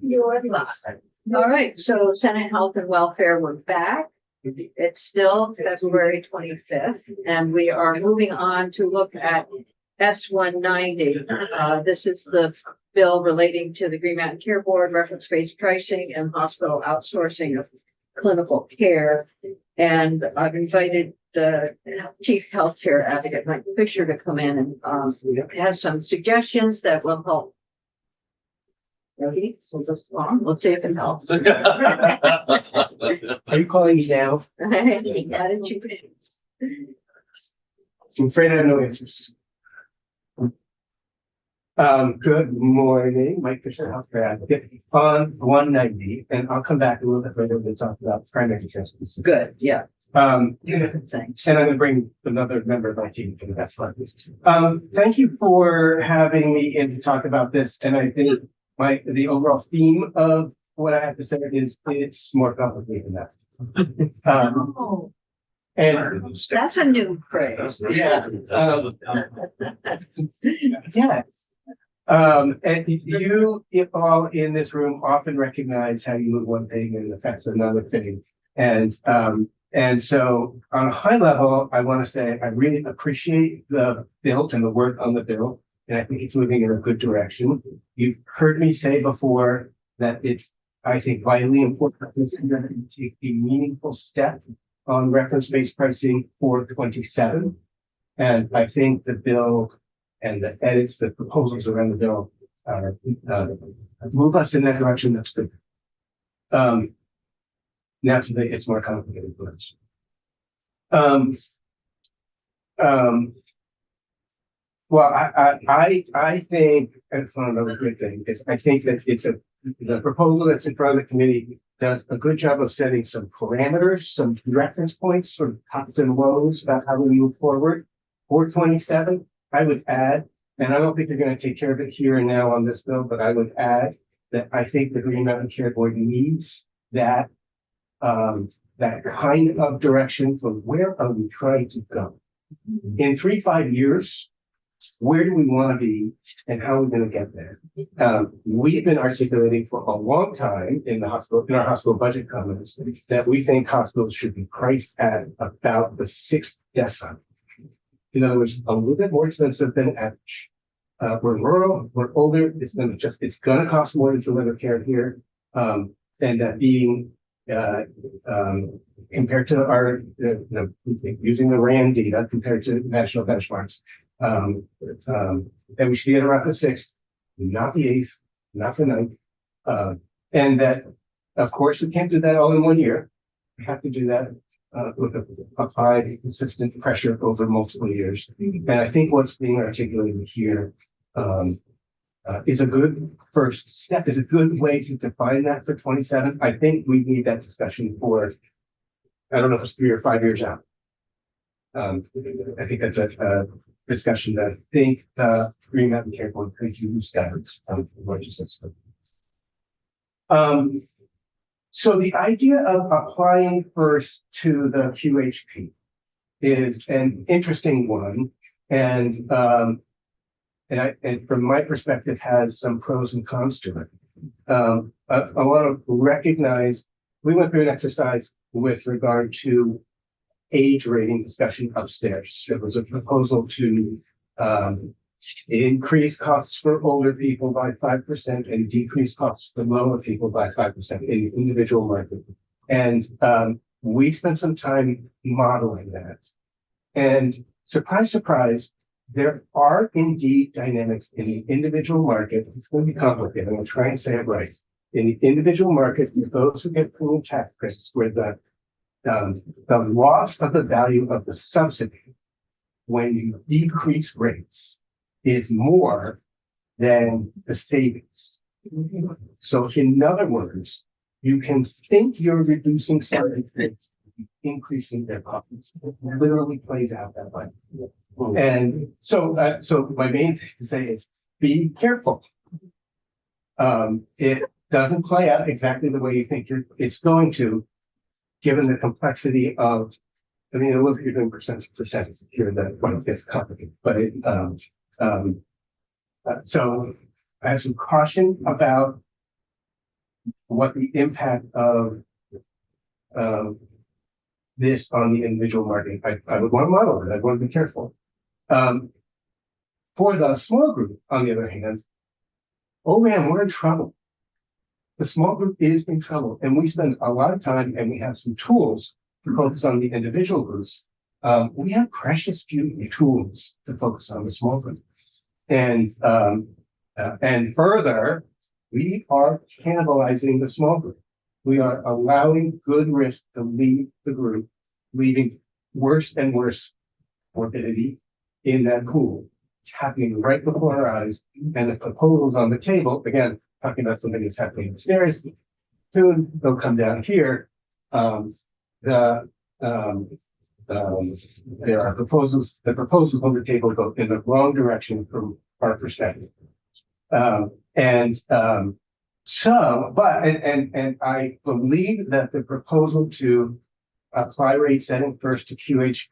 You're last. All right, so Senate Health and Welfare, we're back. It's still February 25th, and we are moving on to look at S-190. This is the bill relating to the Green Mountain Care Board, reference-based pricing, and hospital outsourcing of clinical care. And I've invited the Chief Healthcare Advocate, Mike Fisher, to come in and has some suggestions that will help. Ready? So this long, let's see if it helps. Are you calling me now? How did you? I'm afraid I have no answers. Good morning, Mike Fisher, Healthcare Advocate, on 190, and I'll come back a little bit later to talk about primary care. Good, yeah. Thanks. And I'm gonna bring another member of my team for the best luck. Thank you for having me in to talk about this, and I think the overall theme of what I have to say is it's more complicated than that. And That's a new phrase. yeah, yes. And you all in this room often recognize how you move one thing and it affects another thing. And so on a high level, I want to say I really appreciate the bill and the work on the bill. And I think it's moving in a good direction. You've heard me say before that it's, I think, vitally important to take a meaningful step on reference-based pricing for 27. And I think the bill and the edits, the proposals around the bill move us in that direction. That's good. Naturally, it's more complicated for us. Well, I think, and another good thing is I think that the proposal that's in front of the committee does a good job of setting some parameters, some reference points, sort of tops and lows about how we move forward. For 27, I would add, and I don't think you're going to take care of it here and now on this bill, but I would add that I think the Green Mountain Care Board needs that kind of direction for where are we trying to go. In 3-5 years, where do we want to be and how are we going to get there? We've been articulating for a long time in our hospital budget comments that we think hospitals should be priced at about the 6th decile. In other words, a little bit more expensive than average. We're rural, we're older, it's going to cost more to deliver care here. And that being compared to our, using the RAND data compared to national benchmarks, and we should be at around the 6th, not the 8th, not the 9th. And that, of course, we can't do that all in 1 year. We have to do that with a high, consistent pressure over multiple years. And I think what's being articulated here is a good first step, is a good way to define that for 27. I think we need that discussion for, I don't know if it's 3 or 5 years out. I think that's a discussion that I think the Green Mountain Care Board could use guidance from the system. So the idea of applying first to the QHP is an interesting one, and from my perspective has some pros and cons to it. I want to recognize we went through an exercise with regard to age rating discussion upstairs. There was a proposal to increase costs for older people by 5% and decrease costs for lower people by 5% in individual market. And we spent some time modeling that. And surprise, surprise, there are indeed dynamics in the individual market. It's going to be complicated. I'm going to try and say it right. In the individual market, those who get premium tax credits where the loss of the value of the subsidy when you decrease rates is more than the savings. So in other words, you can think you're reducing some rates, increasing their costs. It literally plays out that way. And so my main thing to say is be careful. It doesn't play out exactly the way you think it's going to, given the complexity of, I mean, look, you're doing percentage here that one gets complicated, but so I have some caution about what the impact of this on the individual market. I would want to model it. I'd want to be careful. For the small group, on the other hand, oh man, we're in trouble. The small group is in trouble, and we spend a lot of time, and we have some tools to focus on the individual groups. We have precious few tools to focus on the small group, and further, we are cannibalizing the small group. We are allowing good risk to leave the group, leaving worse and worse morbidity in that pool. It's happening right before our eyes, and the proposals on the table, again, talking about something that's happening upstairs, soon they'll come down here. There are proposals, the proposals on the table go in the wrong direction from our perspective. And I believe that the proposal to apply rate setting first to QH,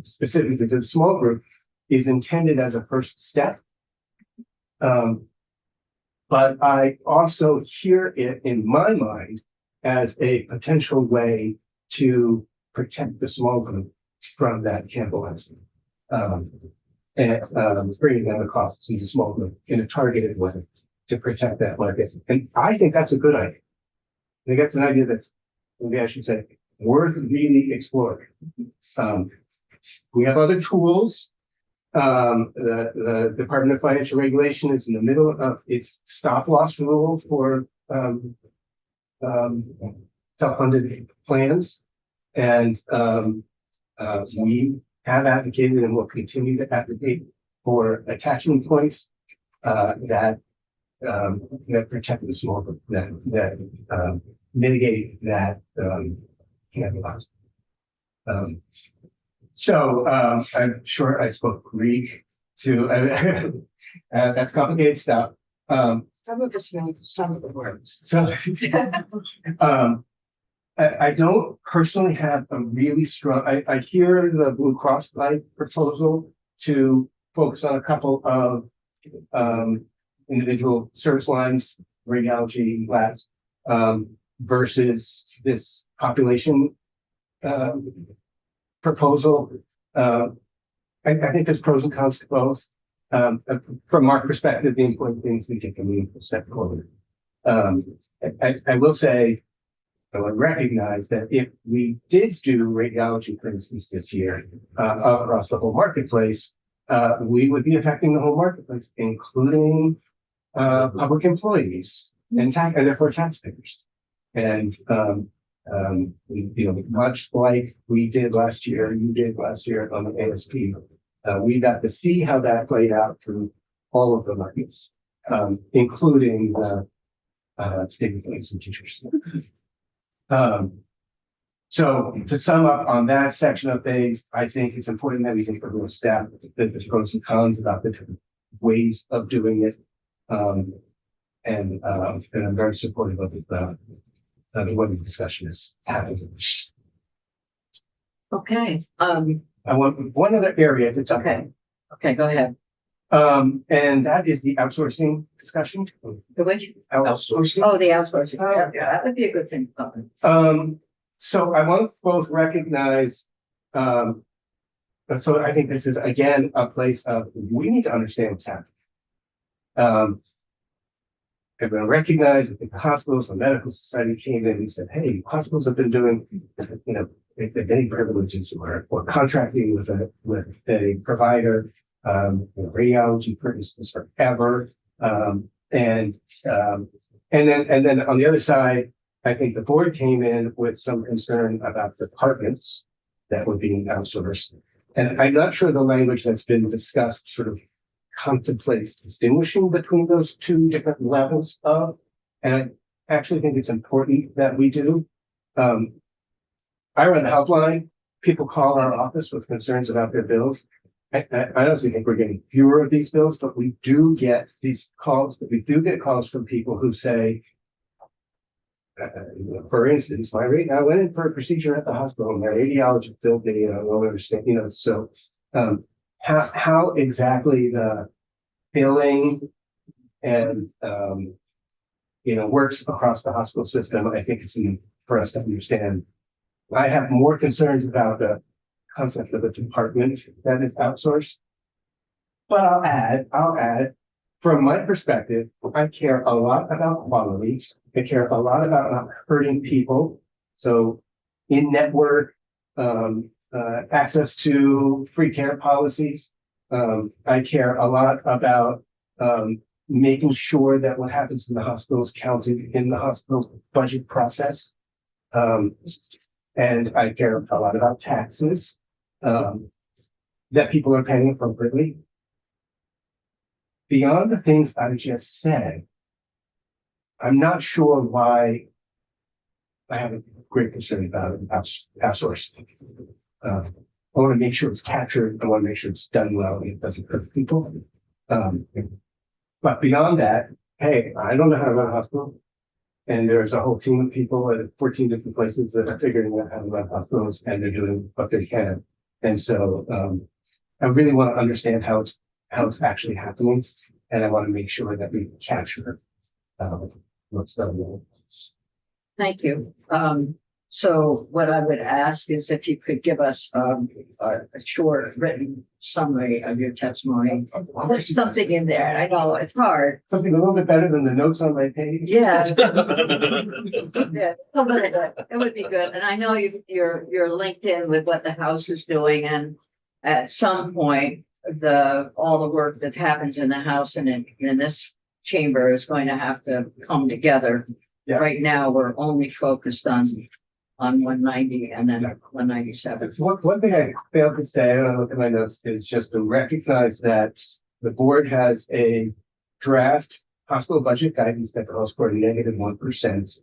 specifically to the small group, is intended as a first step. But I also hear it in my mind as a potential way to protect the small group from that cannibalizing, and bringing down the costs to the small group in a targeted way to protect that market. And I think that's a good idea. I think that's an idea that's, maybe I should say, worth really exploring. We have other tools. The Department of Financial Regulation is in the middle of its stop loss rule for self-funded plans. And we have advocated and will continue to advocate for attachment points that protect the small group, that mitigate that cannibalizing. I'm sure I spoke Greek to that's complicated stuff. Some of us know some of the words. So I don't personally have a really strong, I hear the Blue Cross like proposal to focus on a couple of individual service lines, radiology labs, versus this population proposal. I think there's pros and cons to both. From our perspective, the important thing is we take a meaningful step forward. I will say, I would recognize that if we did do radiology, for instance, this year across the whole marketplace, we would be affecting the whole marketplace, including public employees and therefore taxpayers. And much like we did last year, you did last year on the ASP, we got to see how that played out through all of the markets, including the state employees and teachers. So to sum up on that section of things, I think it's important that we take a real step, that there's pros and cons about the different ways of doing it. And I'm very supportive of the way the discussion is happening. Okay. I want one other area to talk about. Okay, go ahead. And that is the outsourcing discussion. The which? Outsourcing. Oh, the outsourcing. Oh, Yeah, that would be a good thing. So I want to both recognize, so I think this is again a place of we need to understand what's happening. Everyone recognized that the hospitals, the medical society came in and said, hey, hospitals have been doing, any privileges or contracting with a provider, radiology, for instance, forever. And then on the other side, I think the board came in with some concern about departments that were being outsourced. And I'm not sure the language that's been discussed sort of contemplates distinguishing between those two different levels of, and I actually think it's important that we do. I run a helpline. People call our office with concerns about their bills. I honestly think we're getting fewer of these bills, but we do get these calls, calls from people who say, for instance, I went in for a procedure at the hospital and my radiologist billed me, I don't understand, so how exactly the billing and works across the hospital system. I think it's for us to understand. I have more concerns about the concept of a department that is outsourced. But I'll add, from my perspective, I care a lot about quality. I care a lot about not hurting people. So in-network, access to free care policies. I care a lot about, making sure that what happens in the hospital is counted in the hospital budget process. And I care a lot about taxes, that people are paying appropriately. Beyond the things I just said, I'm not sure why I have a great concern about outsourcing. I want to make sure it's captured. I want to make sure it's done well and it doesn't hurt people. But beyond that, hey, I don't know how to run a hospital. And there's a whole team of people at 14 different places that are figuring out how to run hospitals, and they're doing what they can. And so I really want to understand how it's actually happening. And I want to make sure that we capture what's done well. Thank you. So what I would ask is if you could give us a short written summary of your testimony. There's something in there. I know it's hard. Something a little bit better than the notes on my page. Yeah. Yeah, a little bit. It would be good. And I know you're linked in with what the House is doing, and at some point, all the work that happens in the House and in this chamber is going to have to come together. Yeah. Right now, we're only focused on 190 and then 197. One thing I failed to say, and I look at my notes, is just to recognize that the board has a draft hospital budget guidance that calls for a -1%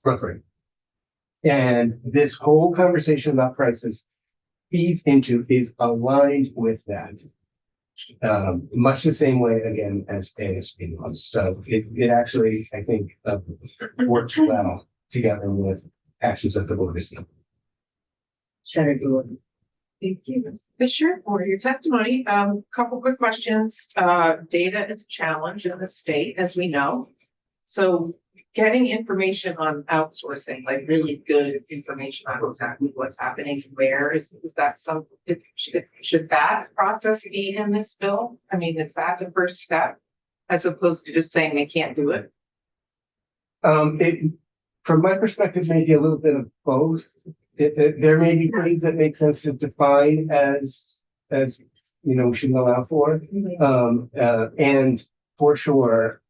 growth rate. And this whole conversation about prices is aligned with that. Much the same way again as ASP was. So it actually, I think, works well together with actions of the board. Senator Gordon. Thank you, Ms. Fisher, for your testimony. Couple quick questions. Data is a challenge in the state, as we know. So getting information on outsourcing, like really good information on exactly what's happening, where is that should that process be in this bill? I mean, is that the first step as opposed to just saying they can't do it? From my perspective, maybe a little bit of both. There may be things that make sense to define as we should allow for. And for sure,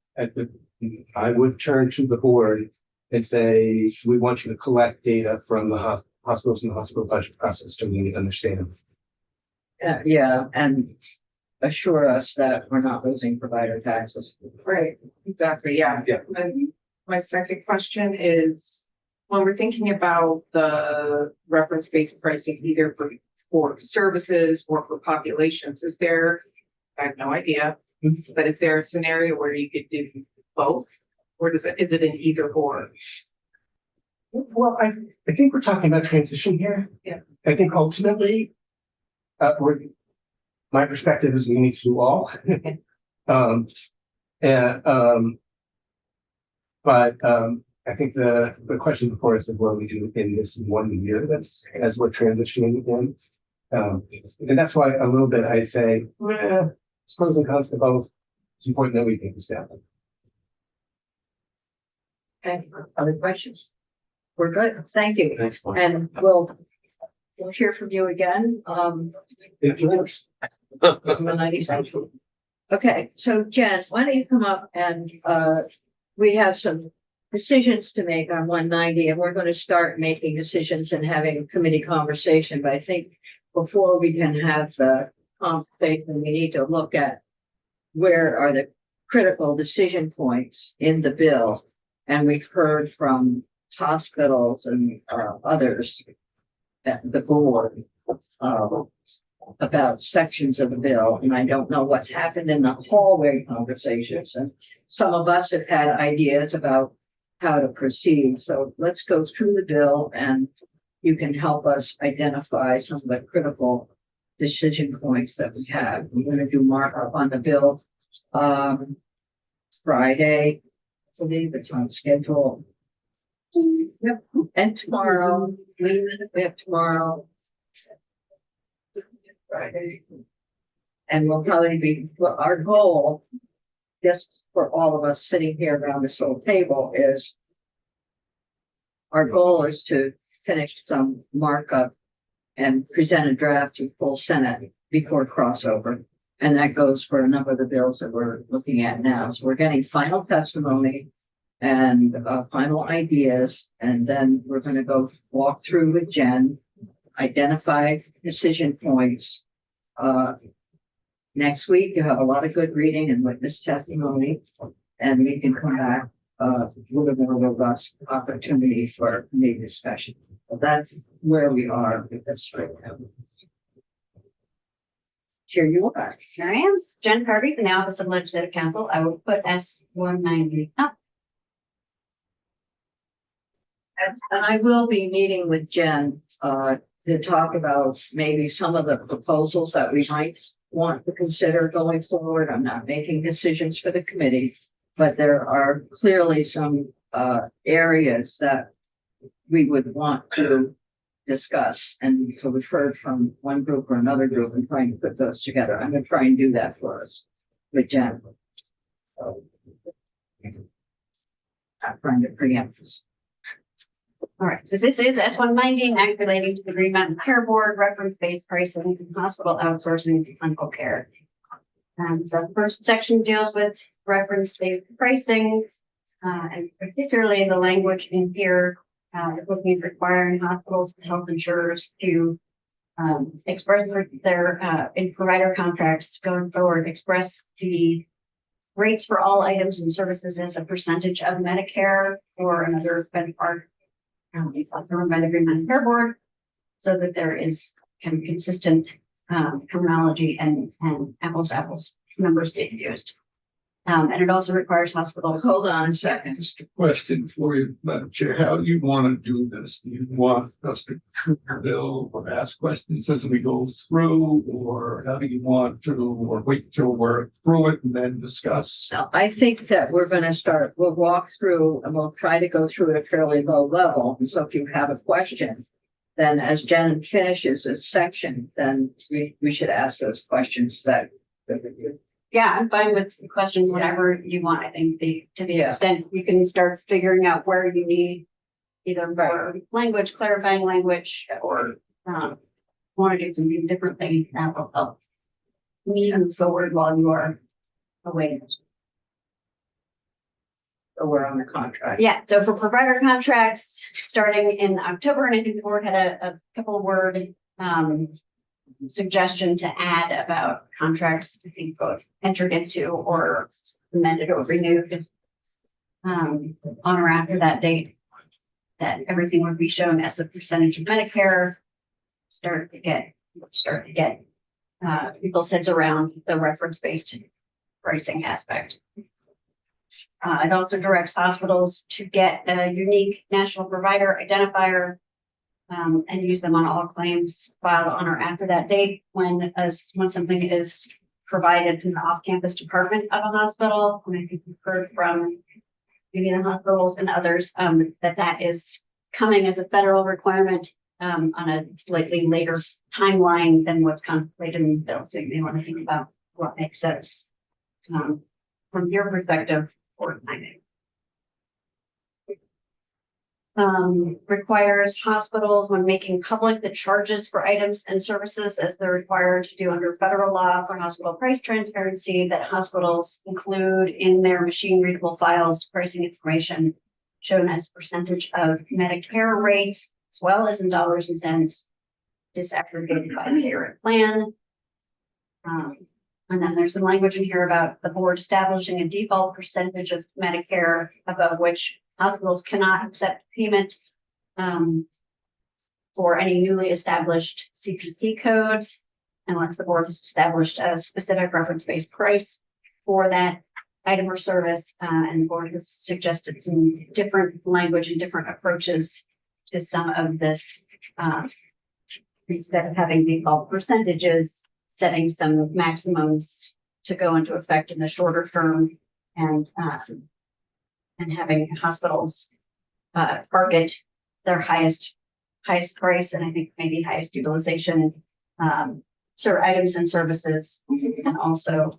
I would turn to the board and say, we want you to collect data from the hospitals and the hospital budget process to really understand. Yeah, and assure us that we're not losing provider taxes. Right, exactly, yeah. Yeah. And my second question is, when we're thinking about the reference-based pricing, either for services or for populations, I have no idea, but is there a scenario where you could do both? Or is it an either or? Well, I think we're talking about transition here. Yeah. I think ultimately, my perspective is we need to do all. But I think the question before us is what we do in this 1 year that's as we're transitioning in. And that's why a little bit I say, it's pros and cons to both. It's important that we take this down. Okay, other questions? We're good. Thank you. Thanks. And we'll hear from you again. If you want. 197. Okay, so Jen, why don't you come up and we have some decisions to make on 190, and we're going to start making decisions and having a committee conversation. But I think before we can have the conversation, we need to look at where are the critical decision points in the bill. And we've heard from hospitals and others at the board about sections of the bill. And I don't know what's happened in the hallway conversations. And some of us have had ideas about how to proceed. So let's go through the bill and you can help us identify some of the critical decision points that we have. We're going to do markup on the bill Friday. believe it's on schedule. Yep. And tomorrow, we have tomorrow. Friday. And we'll probably be, well, our goal, just for all of us sitting here around this little table is. Our goal is to finish some markup and present a draft to full Senate before crossover. And that goes for a number of the bills that we're looking at now. So we're getting final testimony and final ideas. And then we're going to go walk through with Jen, identify decision points. Next week, you have a lot of good reading and witness testimony, and we can come back with a more robust opportunity for committee discussion. So that's where we are with this right now. Here you are. Here I am, Jen Harvey from the Office of Legislative Counsel. I will put S-190 up. And I will be meeting with Jen to talk about maybe some of the proposals that we might want to consider going forward. I'm not making decisions for the committee, but there are clearly some areas that we would want to discuss. And so we've heard from one group or another group and trying to put those together. I'm going to try and do that for us with Jen. So, I'm trying to preempt this. All right, so this is S-190, an act relating to the Green Mountain Care Board, reference-based pricing, and hospital outsourcing of clinical care. So the first section deals with reference-based pricing, and particularly the language in here, looking at requiring hospitals and health insurers to express their in provider contracts going forward, express the rates for all items and services as a percentage of Medicare or another benchmark governed by the Green Mountain Care Board, so that there is kind of consistent terminology and apples to apples numbers being used. And it also requires hospitals. Hold on a second. Just a question for you, Madam Chair. How do you want to do this? Do you want us to bill or ask questions as we go through, or how do you want to, or wait till we're through it and then discuss? Now, I think that we're going to start, we'll walk through and we'll try to go through at a fairly low level. And so if you have a question, then as Jen finishes this section, then we should ask those questions that. Yeah, I'm fine with the question, whatever you want. I think to the Yeah. extent you can start figuring out where you need either more language, clarifying language, or want to do something differently, that will help me move forward while you are away. So we're on the contract. Yeah, so for provider contracts, starting in October, and I think the board had a couple of word suggestion to add about contracts, I think both entered into or amended or renewed on or after that date, that everything would be shown as a percentage of Medicare. Start to get people's heads around the reference-based pricing aspect. It also directs hospitals to get a unique national provider identifier and use them on all claims filed on or after that date when something is provided from the off-campus department of a hospital. And I think we've heard from maybe the hospitals and others that is coming as a federal requirement on a slightly later timeline than what's contemplated in the bill. So you may want to think about what makes sense from your perspective for timing. Requires hospitals, when making public the charges for items and services as they're required to do under federal law for hospital price transparency, that hospitals include in their machine readable files pricing information shown as percentage of Medicare rates, as well as in dollars and cents, disaggregated by payer and plan. And then there's some language in here about the board establishing a default percentage of Medicare above which hospitals cannot accept payment for any newly established CPT codes unless the board has established a specific reference-based price for that item or service. And the board has suggested some different language and different approaches to some of this. Instead of having default percentages, setting some maximums to go into effect in the shorter term and and having hospitals target their highest price, and I think maybe highest utilization items and services, and also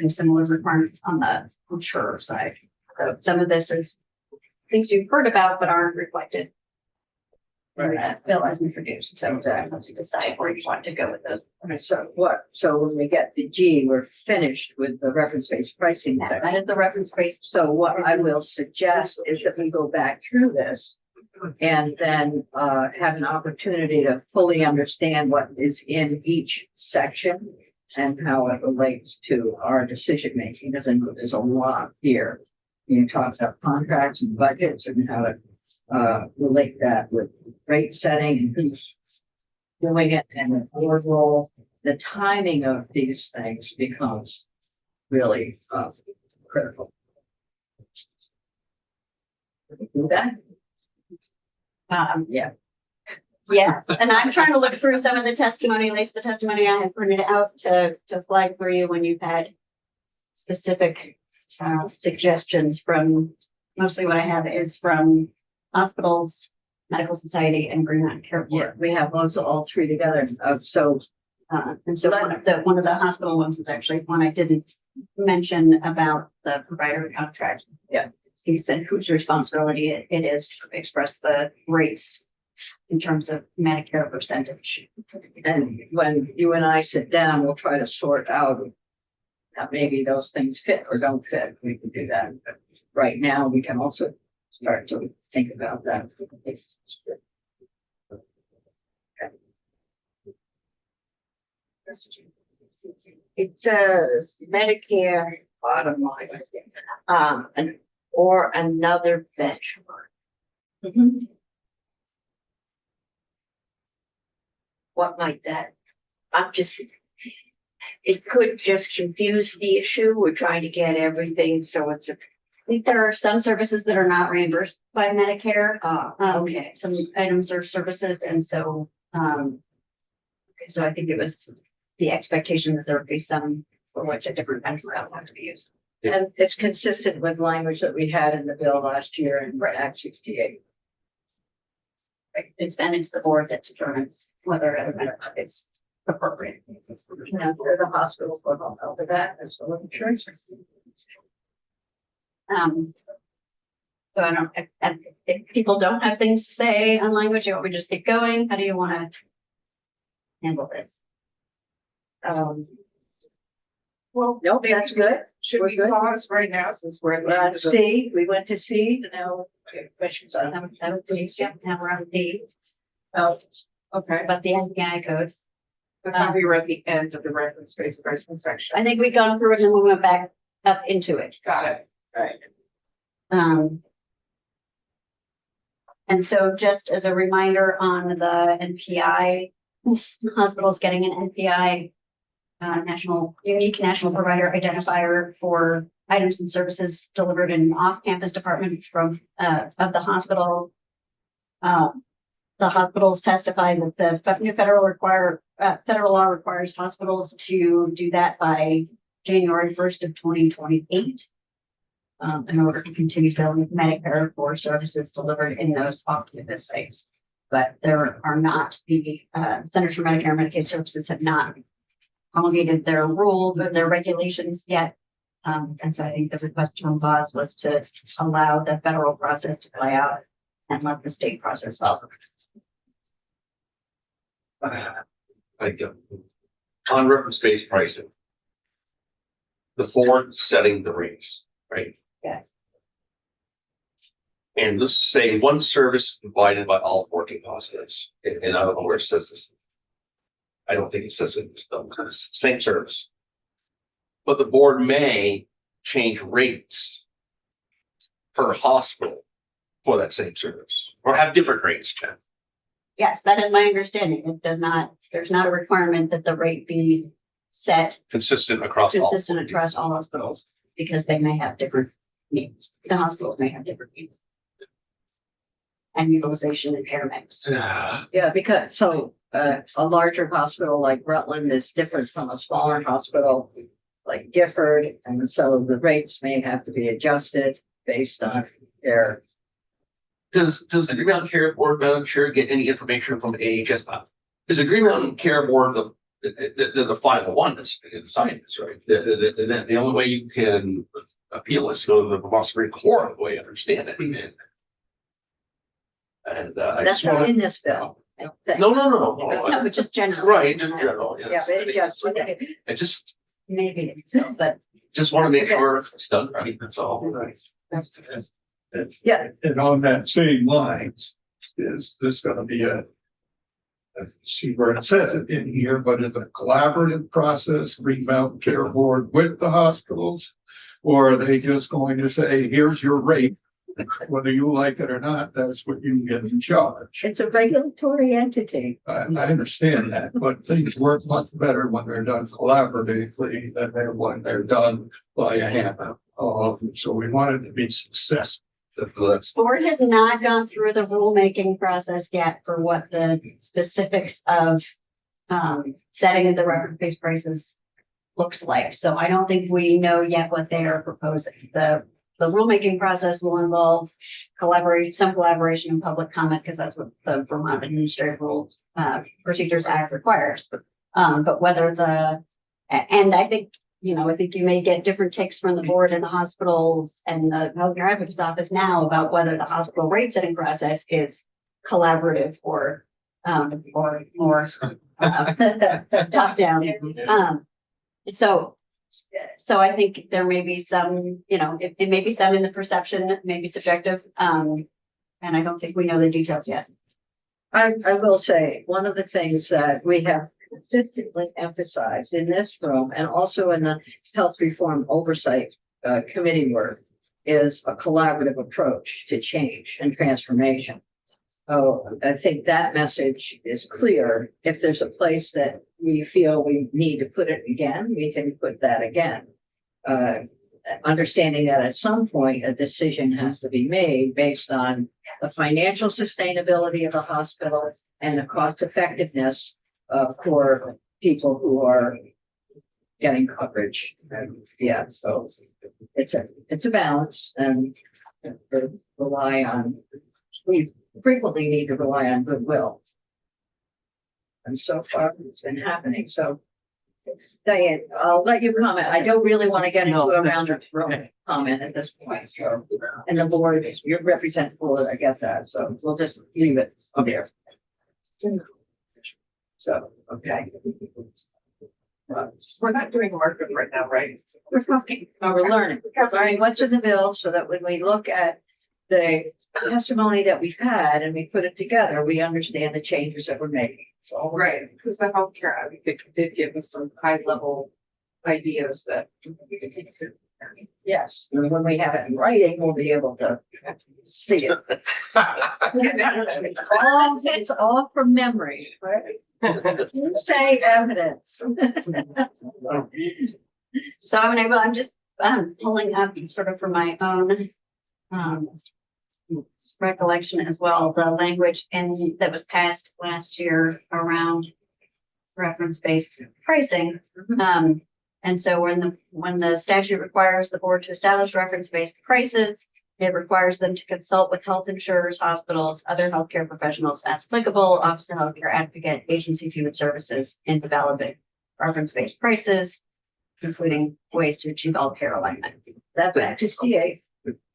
similar requirements on the insurer side. So some of this is things you've heard about but aren't reflected in the bill as introduced. So I have to decide where you want to go with those. Okay, so when we get the G, we're finished with the reference-based pricing. That is the reference based. So what I will suggest is that we go back through this and then have an opportunity to fully understand what is in each section and how it relates to our decision making. Because there's a lot here. You talk about contracts and budgets and how to relate that with rate setting and who's doing it and the board role. The timing of these things becomes really critical. Do that? Yeah. Yes, and I'm trying to look through some of the testimony, at least the testimony I have printed out to flag for you when you've had specific suggestions from, mostly what I have is from hospitals, medical society, and Green Mountain Care Yeah, Board. we have those all three together. And so one of the hospital ones is actually one I didn't mention about the provider contract. Yeah. He said whose responsibility it is to express the rates in terms of Medicare percentage. And when you and I sit down, we'll try to sort out that maybe those things fit or don't fit. We can do that. But right now, we can also start to think about that. It says Medicare bottom line, or another benchmark. What might that? It could just confuse the issue. We're trying to get everything, so it's a, I think there are some services that are not reimbursed by Medicare. okay. Some items or services, and so, so I think it was the expectation that there would be some for which a different benchmark would have to be used. And it's consistent with language that we had in the bill last year in Act 68. Right? It's the board that determines whether a benchmark is appropriate. They're the hospital for help with that as well as insurance. So I don't, if people don't have things to say on language, you want me to just keep going? How do you want to handle this? Well, Nope, that's good. should We're we good. pause right now since we're at the end of the- C, we went to C, now, okay, questions on that. I would say, yeah, now we're on the, Oh, okay. about the NPI codes. I thought we were at the end of the reference-based pricing section. I think we'd gone through it and then we went back up into it. Got it. Right. And so just as a reminder on the NPI, hospitals getting an NPI, unique national provider identifier for items and services delivered in an off-campus department from, of the hospital. The hospitals testify that the new federal law requires hospitals to do that by January 1st of 2028. In order to continue billing Medicare for services delivered in those off-campus sites. But there are not, the Centers for Medicare and Medicaid Services have not promulgated their rule, their regulations yet. And so I think the request from BOS was to allow the federal process to play out and let the state process follow. On reference-based pricing. The board setting the rates, right? Yes. And let's say one service divided by all 14 hospitals. And I don't know where it says this. I don't think it says it, because it's the same service. But the board may change rates per hospital for that same service, or have different rates, Jen. Yes, that is my understanding. It does not, there's not a requirement that the rate be set Consistent across all. consistent across all hospitals, because they may have different needs. The hospitals may have different needs. And utilization and care mix. Yeah, because a larger hospital like Rutland is different from a smaller hospital like Gifford, and so the rates may have to be adjusted. based on their, Does the Green Mountain Care Board, Madam Chair, get any information from AHS? Is the Green Mountain Care Board the final one that's deciding this, right? The only way you can appeal is to go to the Vermont Supreme Court, the way I understand it. And I that's just not want in this bill. I don't think. no. No, but just general. Right, in general, Yeah, yes. but it just, I just Maybe it's, but want to make sure it's done right, that's all. yeah, And on that same lines, is this gonna be let's see where it says it in here, but is it a collaborative process, Green Mountain Care Board with the hospitals? Or are they just going to say, here's your rate, whether you like it or not, that's what you get in charge? it's a regulatory entity. I understand that, but things work much better when they're done collaboratively than when they're done by a hand. So we want it to be successful. That's board has not gone through the rulemaking process yet for what the specifics of setting of the reference-based prices looks like. So I don't think we know yet what they are proposing. The rulemaking process will involve some collaboration and public comment, because that's what the Vermont Administrative Rules Procedures Act requires. But whether and I think you may get different takes from the board and the hospitals and the healthcare advocate's office now about whether the hospital rate setting process is collaborative or more top down. So I think there may be some, it may be some in the perception, it may be subjective. And I don't think we know the details yet. I will say, one of the things that we have consistently emphasized in this room and also in the health reform oversight committee work is a collaborative approach to change and transformation. Oh, I think that message is clear. If there's a place that we feel we need to put it again, we can put that again. Understanding that at some point, a decision has to be made based on the financial sustainability of the hospital and the cost effectiveness for people who are getting coverage. Yeah, so it's a balance, and we frequently need to rely on goodwill. And so far it's been happening. So Diane, I'll let you comment. I don't really want to get into a round of comment at this point. So, and the board, you're representable, I get that. So we'll just leave it there. So, okay. We're not doing market right now, right? We're talking. We're learning. Learning what's in the bill so that when we look at the testimony that we've had and we put it together, we understand the changes that we're making. So, Right, because the healthcare advocate did give us some high level ideas that. yes, and when we have it in writing, we'll be able to see it. It's all from memory, right? You say evidence. So I'm just pulling up sort of from my own recollection as well, the language that was passed last year around reference-based pricing. And so when the statute requires the board to establish reference-based prices, it requires them to consult with health insurers, hospitals, other healthcare professionals as applicable, Office of Healthcare Advocate, Agency of Human Services in developing reference-based prices, including ways to achieve all care alignment. That's Act 68.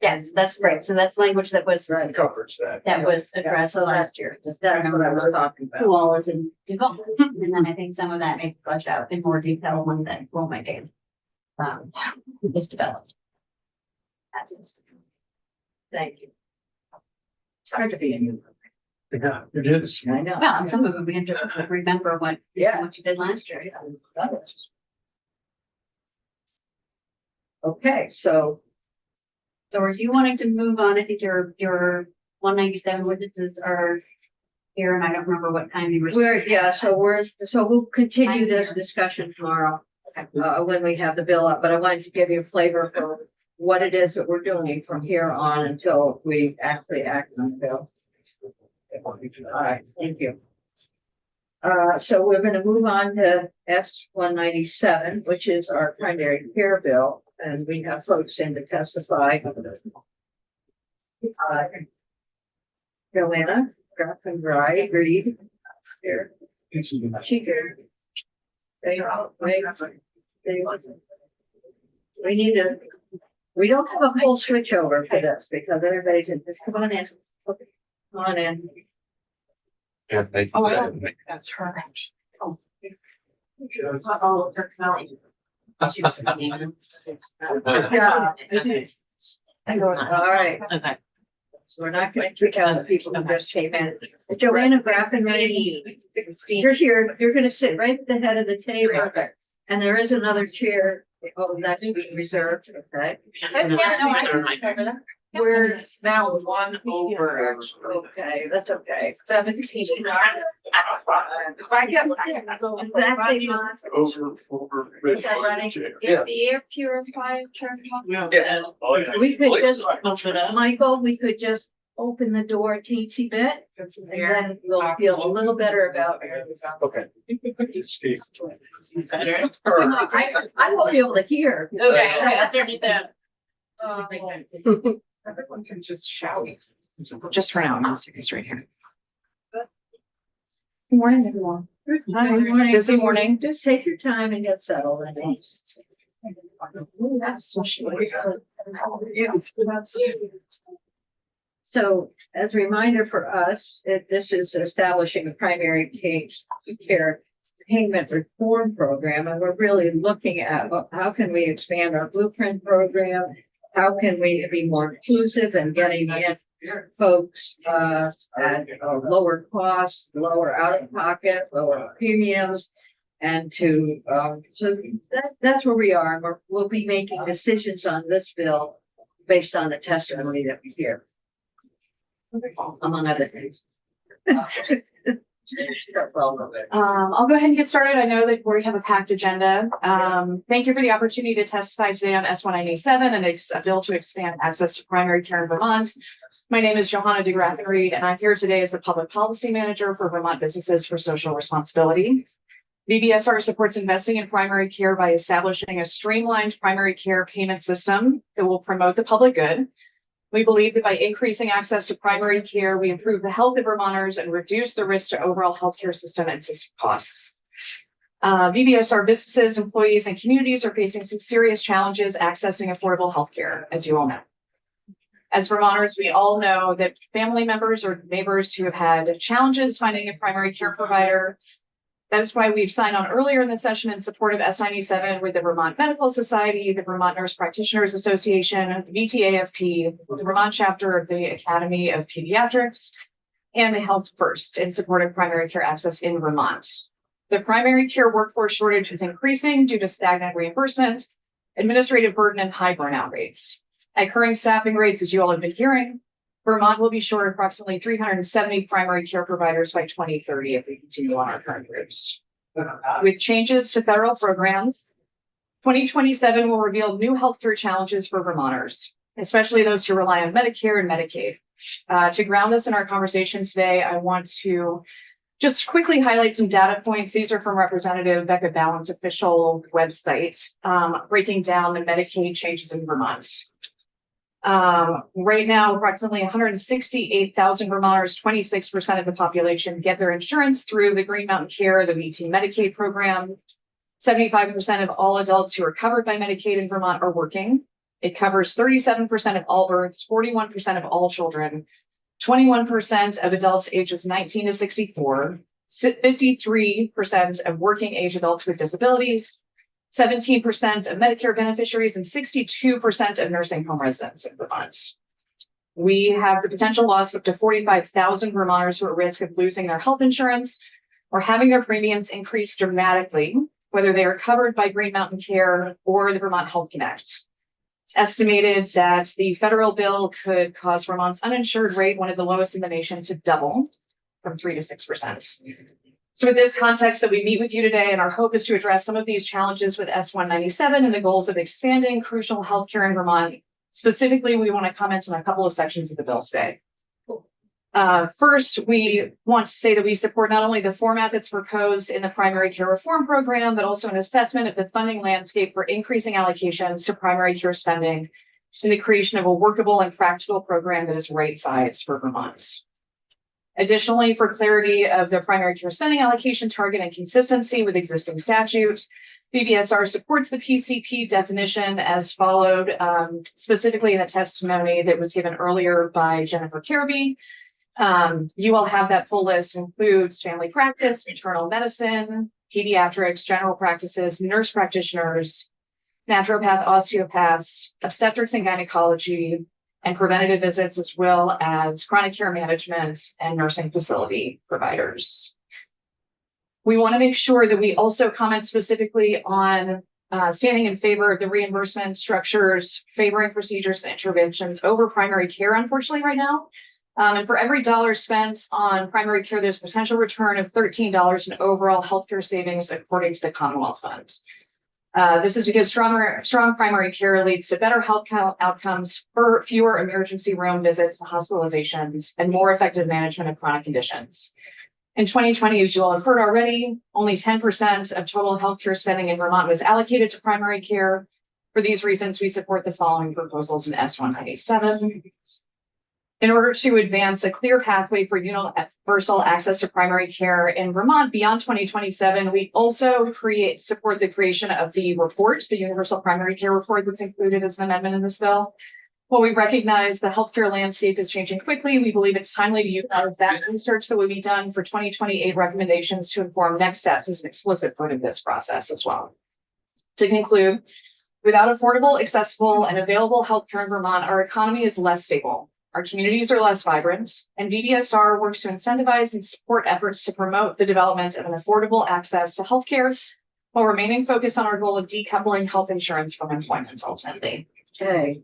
Yes, that's right. So that's language that was Right. Covers that. that was addressed last year. That's what I was talking about. Who all is involved. And then I think some of that may be fleshed out in more detail when that rulemaking is developed. As is. Thank you. It's hard to be a new. Yeah, it is. I know. Well, and some of it we have to remember what you did last year. Okay, so So are you wanting to move on? I think your 197 witnesses are here, and I don't remember what time you were. so we'll continue this discussion tomorrow. When we have the bill up, but I wanted to give you a flavor for what it is that we're doing from here on until we actually act on the bill. All right, thank you. So we're going to move on to S-197, which is our primary care bill, and we have folks in to testify. Joanna, Graf and Dry, Reed. Here, she here. They are, wait, they want. We need to, we don't have a full switch over for this because everybody's in this, come on in. Okay, come on in. Yeah, thank you. Oh, for I that. don't think that's her. Oh. Yeah. All All right. Okay. So we're not going to kick out the people who just came in. Joanna Graff and Reed, you're here, you're gonna sit right at the head of the table. And there is another chair. Oh, that's being reserved, okay? We're now one over, actually. Okay, that's okay. 17. If I get. Exactly. Over. Is that running? Chair. Is the air purifier turned on? Yeah. We could just, Open up. Michael, we could just open the door a teensy bit and then we'll feel a little better about it. Okay. Better. I won't be able to hear. Okay, underneath that. Everyone can just shout. Just for now, I'm gonna stick this right here. Good morning, everyone. Hi, good morning. Busy morning. Just take your time and get settled. And so as a reminder for us, this is establishing a primary care payment reform program. And we're really looking at how can we expand our blueprint program? How can we be more inclusive and getting in folks at a lower cost, lower out of pocket, lower premiums? And to, so that's where we are. And we'll be making decisions on this bill based on the testimony that we hear. Among other things. I'll go ahead and get started. I know that we have a packed agenda. Thank you for the opportunity to testify today on S197 and it's a bill to expand access to primary care in Vermont. My name is Johanna de Graaf and Reed, and I'm here today as the Public Policy Manager for Vermont Businesses for Social Responsibility. VBSR supports investing in primary care by establishing a streamlined primary care payment system that will promote the public good. We believe that by increasing access to primary care, we improve the health of Vermonters and reduce the risk to overall healthcare system and system costs. VBSR businesses, employees, and communities are facing some serious challenges accessing affordable healthcare, as you all know. As Vermonters, we all know that family members or neighbors who have had challenges finding a primary care provider. That's why we've signed on earlier in the session in support of S97 with the Vermont Medical Society, the Vermont Nurse Practitioners Association, the VTAFP, the Vermont chapter of the Academy of Pediatrics, and the Health First in support of primary care access in Vermont. The primary care workforce shortage is increasing due to stagnant reimbursement, administrative burden, and high burnout rates. At current staffing rates, as you all have been hearing, Vermont will be short approximately 370 primary care providers by 2030 if we continue on our current routes. With changes to federal programs, 2027 will reveal new healthcare challenges for Vermonters, especially those who rely on Medicare and Medicaid. To ground us in our conversation today, I want to just quickly highlight some data points. These are from Representative Becca Ballin's official website, breaking down the Medicaid changes in Vermont. Right now, approximately 168,000 Vermonters, 26% of the population, get their insurance through the Green Mountain Care, the VT Medicaid program. 75% of all adults who are covered by Medicaid in Vermont are working. It covers 37% of all births, 41% of all children, 21% of adults ages 19 to 64, 53% of working age adults with disabilities, 17% of Medicare beneficiaries, and 62% of nursing home residents in Vermont. We have the potential loss of up to 45,000 Vermonters who are at risk of losing their health insurance or having their premiums increase dramatically, whether they are covered by Green Mountain Care or the Vermont Health Connect. It's estimated that the federal bill could cause Vermont's uninsured rate, one of the lowest in the nation, to double from 3 to 6%. So with this context that we meet with you today, and our hope is to address some of these challenges with S197 and the goals of expanding crucial healthcare in Vermont. Specifically, we want to comment on a couple of sections of the bill today. First, we want to say that we support not only the format that's proposed in the primary care reform program, but also an assessment of the funding landscape for increasing allocations to primary care spending and the creation of a workable and practical program that is right-sized for Vermont. Additionally, for clarity of the primary care spending allocation target and consistency with existing statutes, BBSR supports the PCP definition as followed, specifically in the testimony that was given earlier by Jennifer Kirby. You all have that full list, includes family practice, internal medicine, pediatrics, general practices, nurse practitioners, naturopath, osteopaths, obstetrics and gynecology, and preventative visits, as well as chronic care management and nursing facility providers. We want to make sure that we also comment specifically on standing in favor of the reimbursement structures, favoring procedures and interventions over primary care, unfortunately, right now. And for every dollar spent on primary care, there's potential return of $13 in overall healthcare savings, according to the Commonwealth Fund. This is because strong primary care leads to better health outcomes, for fewer emergency room visits and hospitalizations, and more effective management of chronic conditions. In 2020, as you all have heard already, only 10% of total healthcare spending in Vermont was allocated to primary care. For these reasons, we support the following proposals in S197. In order to advance a clear pathway for universal access to primary care in Vermont beyond 2027, we also support the creation of the report, the Universal Primary Care Report that's included as an amendment in this bill. While we recognize the healthcare landscape is changing quickly, we believe it's timely to utilize that research that will be done for 2028 recommendations to inform next steps as an explicit part of this process as well. To conclude, without affordable, accessible, and available healthcare in Vermont, our economy is less stable. Our communities are less vibrant, and BBSR works to incentivize and support efforts to promote the development of an affordable access to healthcare while remaining focused on our goal of decoupling health insurance from employment ultimately. Okay.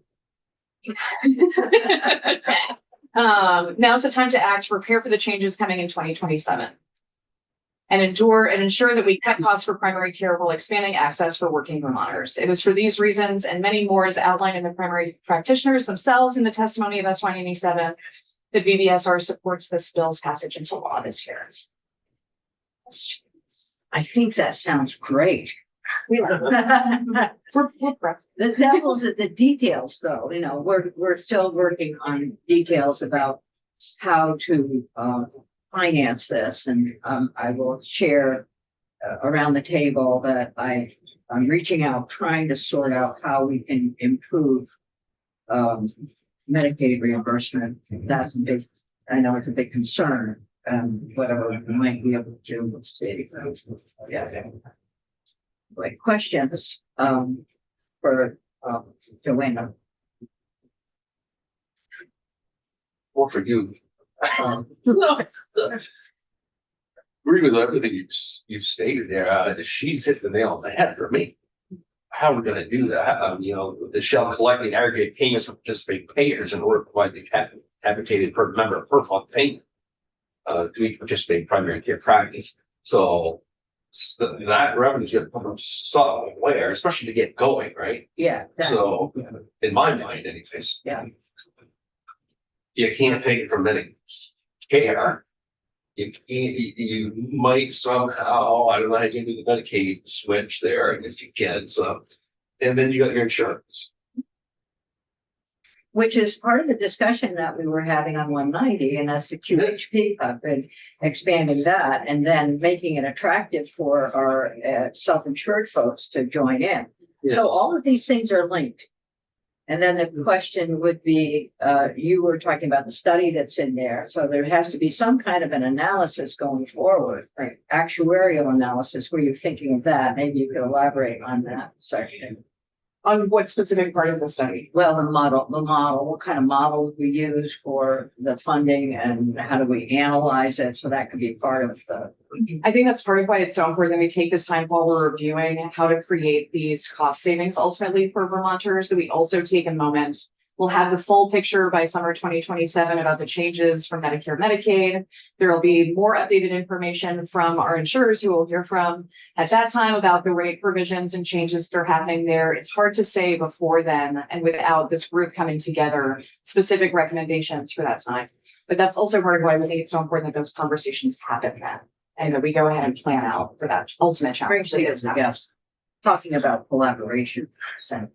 Now is the time to act, prepare for the changes coming in 2027. And ensure that we cut costs for primary care while expanding access for working Vermonters. It is for these reasons and many more as outlined in the primary practitioners themselves in the testimony of S187 that VBSR supports this bill's passage into law this year. I think that sounds great. We're The devil's at the details, though. You know, we're still working on details about how to finance this, and I will share around the table that I'm reaching out, trying to sort out how we can improve Medicaid reimbursement. That's a big, I know it's a big concern, whatever we might be able to do with state. Yeah. Like questions for Joanna. Or for you. Agree with everything you've stated there. She's hit the nail on the head for me. How are we going to do that? The Shell collecting aggregate payments from participating payers in order to provide the capitated per member per month payment to each participating primary care practice. So that revenue is going to come from somewhere, especially to get going, right? Yeah. So, in my mind, anyways. Yeah. You can't take it from Medicare. You might somehow, I don't know how you can do the Medicaid switch there. I guess you can. So, and then you got your insurance. Which is part of the discussion that we were having on 190, and that's the QHP. I've been expanding that and then making it attractive for our self-insured folks to join in. Yeah. So all of these things are linked. And then the question would be, you were talking about the study that's in there. So there has to be some kind of an analysis going forward, like actuarial analysis. Were you thinking of that? Maybe you could elaborate on that section. On what specific part of the study? Well, the model, what kind of models we use for the funding and how do we analyze it? So that could be part of the. I think that's part of why it's so important that we take this time while we're reviewing how to create these cost savings ultimately for Vermonters, that we also take a moment. We'll have the full picture by summer 2027 about the changes from Medicare, Medicaid. There will be more updated information from our insurers who we'll hear from at that time about the rate provisions and changes that are happening there. It's hard to say before then and without this group coming together, specific recommendations for that time. But that's also part of why we think it's so important that those conversations happen then, and that we go ahead and plan out for that ultimate challenge. Yes, talking about collaboration. So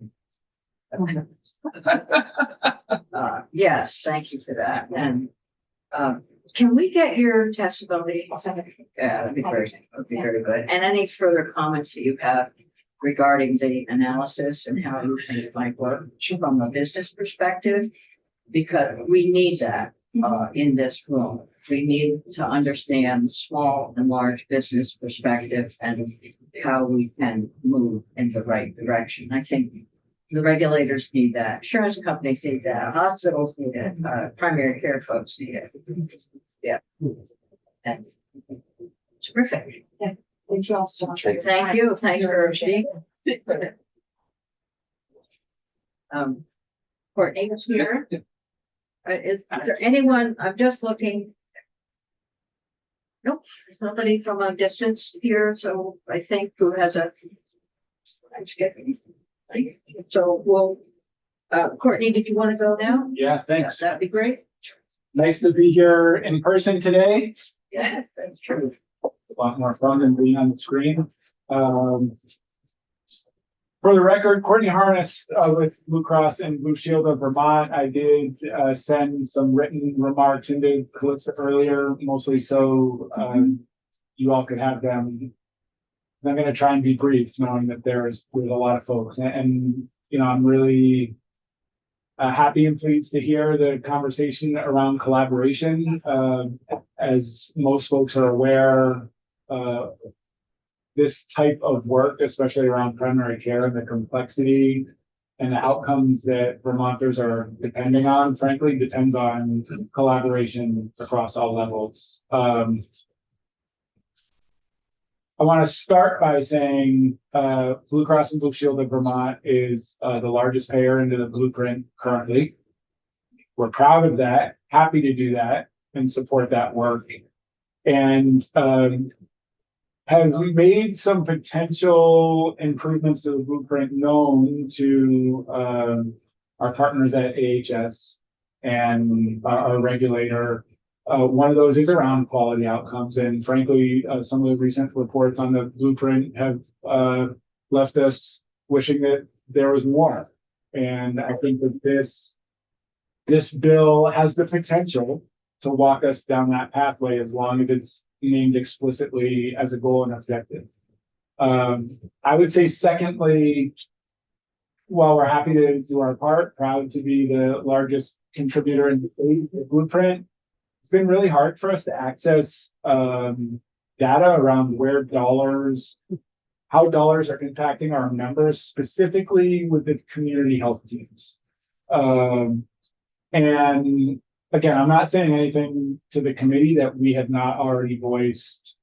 Yes, thank you for that. And, can we get your testimony? I'll send it. Yeah, that'd be very good. And any further comments that you have regarding the analysis and how you think it might work from a business perspective? Because we need that, in this room. We need to understand small and large business perspective and how we can move in the right direction. I think the regulators need that, insurance companies need that, hospitals need it, primary care folks need it. Yeah. That's terrific. Thank you all so much. Thank you for being. Courtney is here. Is there anyone, I'm just looking. Nope, there's nobody from a distance here, so I think who has a. So we'll, Courtney, did you want to go now? Yeah, thanks. That'd be great. Nice to be here in person today. Yes, that's true. It's a lot more fun than being on the screen. For the record, Courtney Harness with Blue Cross and Blue Shield of Vermont. I did send some written remarks into Calista earlier, mostly so you all could have them. I'm going to try and be brief, knowing that there's a lot of folks, and you know, I'm really happy and pleased to hear the conversation around collaboration. As most folks are aware, this type of work, especially around primary care and the complexity and the outcomes that Vermonters are depending on, frankly, depends on collaboration across all levels. I want to start by saying Blue Cross and Blue Shield of Vermont is the largest payer into the Blueprint currently. We're proud of that, happy to do that and support that work. And have we made some potential improvements to the Blueprint known to our partners at AHS and our regulator? One of those is around quality outcomes, and frankly, some of the recent reports on the Blueprint have left us wishing that there was more. And I think that this bill has the potential to walk us down that pathway as long as it's named explicitly as a goal and objective. I would say, secondly, while we're happy to do our part, proud to be the largest contributor in the Blueprint, it's been really hard for us to access data around how dollars are impacting our members, specifically with the community health teams. And again, I'm not saying anything to the committee that we have not already voiced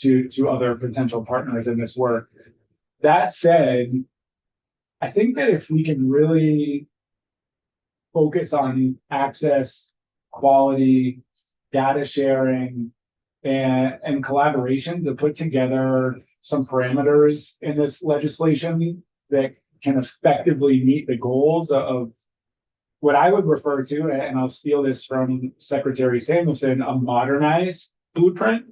to other potential partners in this work. That said, I think that if we can really focus on access, quality, data sharing, and collaboration to put together some parameters in this legislation that can effectively meet the goals of what I would refer to, and I'll steal this from Secretary Samuelson, a modernized blueprint.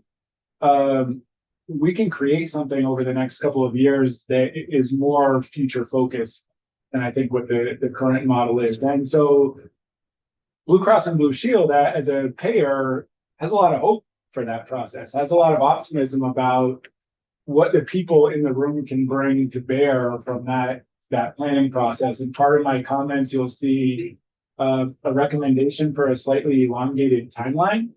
We can create something over the next couple of years that is more future focused than I think what the current model is. And so Blue Cross and Blue Shield as a payer has a lot of hope for that process, has a lot of optimism about what the people in the room can bring to bear from that planning process. And part of my comments, you'll see a recommendation for a slightly elongated timeline.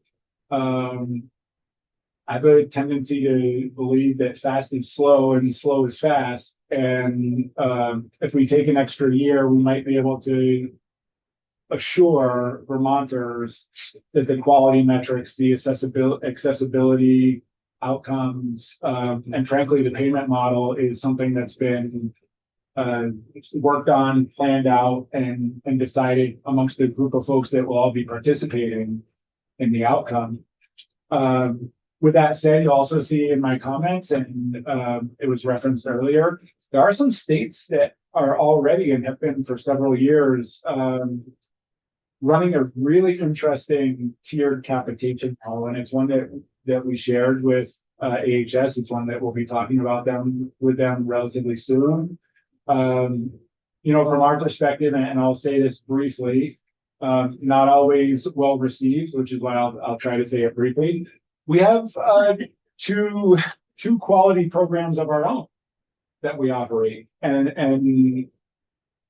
I have a tendency to believe that fast is slow and slow is fast. And if we take an extra year, we might be able to assure Vermonters that the quality metrics, the accessibility outcomes, and frankly, the payment model is something that's been worked on, planned out, and decided amongst the group of folks that will all be participating in the outcome. With that said, you also see in my comments, and it was referenced earlier, there are some states that are already and have been for several years running a really interesting tiered capitation model, and it's one that we shared with AHS. It's one that we'll be talking about with them relatively soon. from our perspective, and I'll say this briefly, not always well received, which is why I'll try to say it briefly. We have two quality programs of our own that we operate, and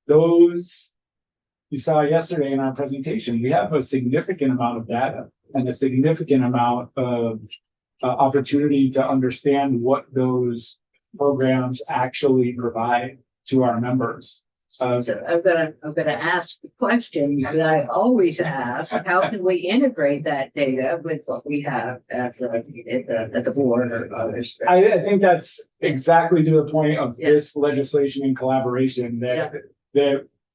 those you saw yesterday in our presentation. We have a significant amount of data and a significant amount of opportunity to understand what those programs actually provide to our members. So I'm gonna ask the question that I always ask, how can we integrate that data with what we have at the board or others? I think that's exactly to the point of this legislation and collaboration that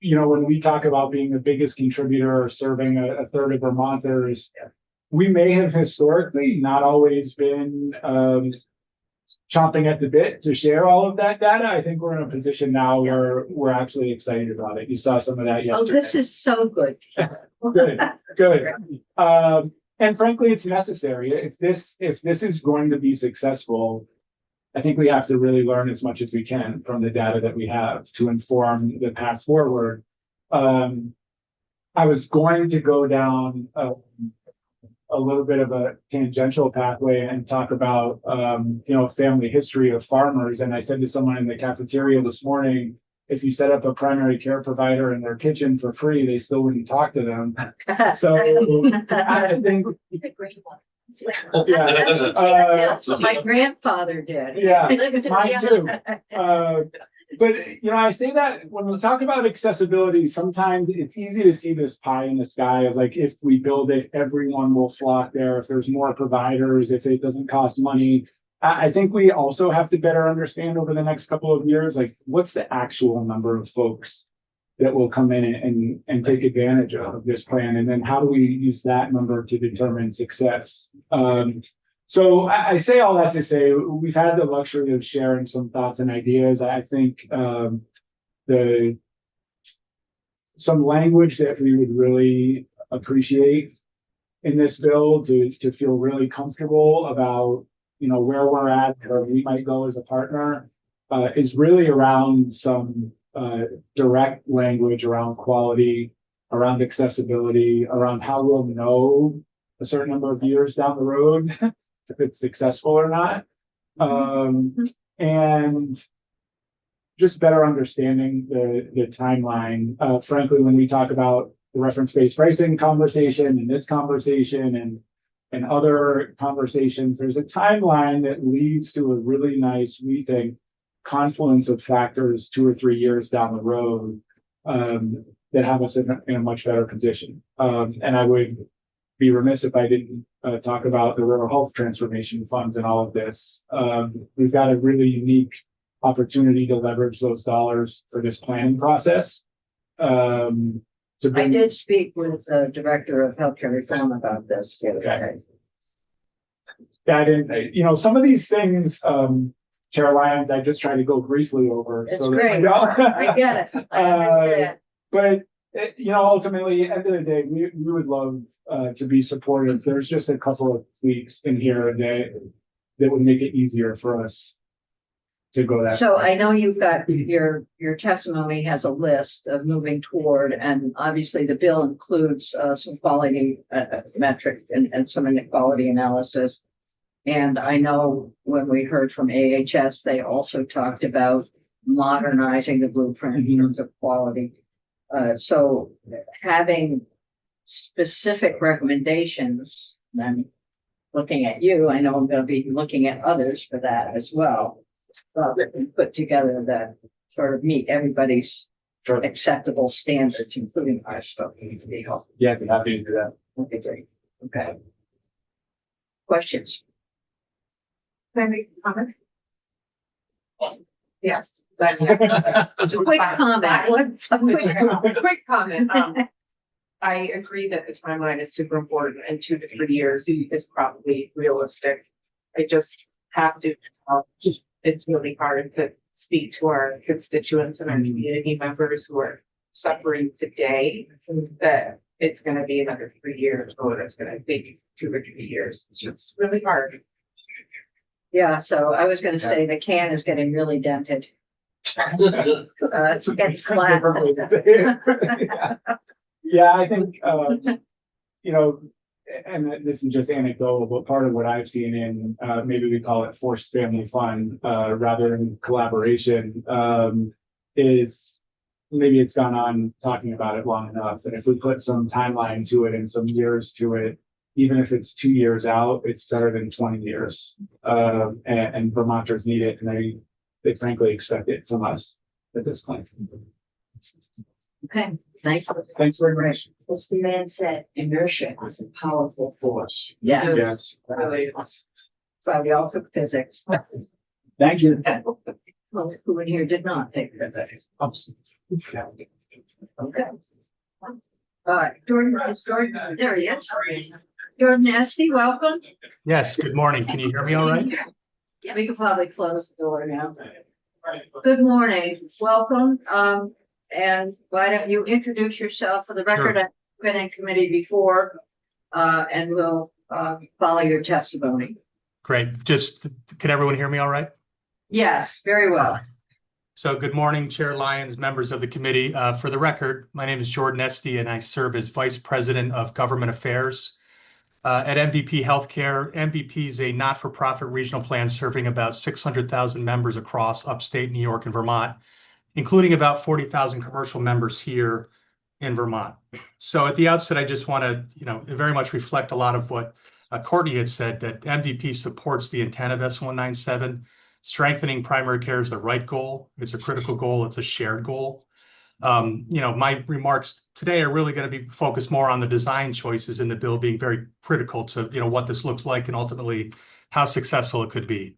when we talk about being the biggest contributor or serving a third of Vermonters, we may have historically not always been chomping at the bit to share all of that data. I think we're in a position now where we're actually excited about it. You saw some of that yesterday. Oh, this is so good. Good. And frankly, it's necessary. If this is going to be successful, I think we have to really learn as much as we can from the data that we have to inform the path forward. I was going to go down a little bit of a tangential pathway and talk about, family history of farmers. And I said to someone in the cafeteria this morning, if you set up a primary care provider in their kitchen for free, they still wouldn't talk to them. So I think, That's what my grandfather did. Yeah, mine too. But I say that when we talk about accessibility, sometimes it's easy to see this pie in the sky of like, if we build it, everyone will flock there. If there's more providers, if it doesn't cost money. I think we also have to better understand over the next couple of years, like what's the actual number of folks that will come in and take advantage of this plan, and then how do we use that number to determine success? So I say all that to say we've had the luxury of sharing some thoughts and ideas. I think some language that we would really appreciate in this bill to feel really comfortable about where we're at or we might go as a partner is really around some direct language around quality, around accessibility, around how we'll know a certain number of years down the road if it's successful or not. And just better understanding the timeline. Frankly, when we talk about the reference-based pricing conversation and this conversation and other conversations, there's a timeline that leads to a really nice, we think, confluence of factors 2 or 3 years down the road that have us in a much better position. And I would be remiss if I didn't talk about the rural health transformation funds and all of this. We've got a really unique opportunity to leverage those dollars for this planning process. I did speak with the director of healthcare reform about this the other day. Yeah, I didn't, some of these things, Chair Lyons, I just try to go briefly over. It's great. I get it. I understand. But ultimately, at the end of the day, we would love to be supportive. There's just a couple of tweaks in here that would make it easier for us to go that. So I know you've got your testimony has a list of moving toward, and obviously the bill includes some quality metric and some inequality analysis. And I know when we heard from AHS, they also talked about modernizing the blueprint in terms of quality. So having specific recommendations, then looking at you, I know I'm going to be looking at others for that as well. And put together that sort of meet everybody's acceptable standards, including our stuff. Yeah, I'd be happy to do that. Okay, great. Okay. Questions? Can I make a comment? Yes. Quick comment. A quick comment. I agree that the timeline is super important, and 2 to 3 years is probably realistic. I just have to, it's really hard to speak to our constituents and our community members who are suffering today, that it's going to be another 3 years, or it's going to take 2 or 3 years. It's just really hard. Yeah, so I was going to say the can is getting really dented. It's getting flat. Yeah, I think, you know, and this is just anecdotal, but part of what I've seen in, maybe we call it forced family fun, rather than collaboration, is maybe it's gone on talking about it long enough. And if we put some timeline to it and some years to it, even if it's 2 years out, it's better than 20 years. And Vermonters need it, and they frankly expect it from us at this point. Okay, thank you. Thanks very much. As the man said, inertia is a powerful force. Yes, Yes. Really. that's why we all took physics. Thank you. Well, who in here did not take physics? Okay. All right, Jordan, there he is. Jordan Esty, welcome. Yes, good morning. Can you hear me all right? Yeah, we could probably close the door now. Good morning, welcome. And why don't you introduce yourself for the record? Sure. I've been in committee before, and we'll, follow your testimony. Great. Just, can everyone hear me all right? Yes, very well. Perfect. So good morning, Chair Lyons, members of the committee. For the record, my name is Jordan Esty and I serve as Vice President of Government Affairs at MVP Healthcare. MVP is a not-for-profit regional plan serving about 600,000 members across upstate New York and Vermont, including about 40,000 commercial members here in Vermont. So at the outset, I just want to, very much reflect a lot of what Courtney had said, that MVP supports the intent of S197. Strengthening primary care is the right goal. It's a critical goal. It's a shared goal. My remarks today are really going to be focused more on the design choices in the bill being very critical to, what this looks like and ultimately how successful it could be.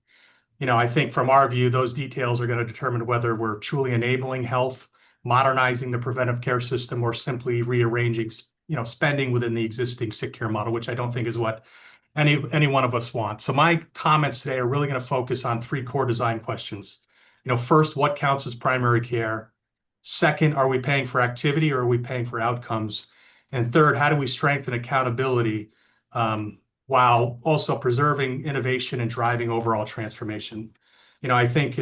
I think from our view, those details are going to determine whether we're truly enabling health, modernizing the preventive care system, or simply rearranging, spending within the existing sick care model, which I don't think is what any one of us want. So my comments today are really going to focus on 3 core design questions. First, what counts as primary care? Second, are we paying for activity or are we paying for outcomes? And third, how do we strengthen accountability while also preserving innovation and driving overall transformation? I think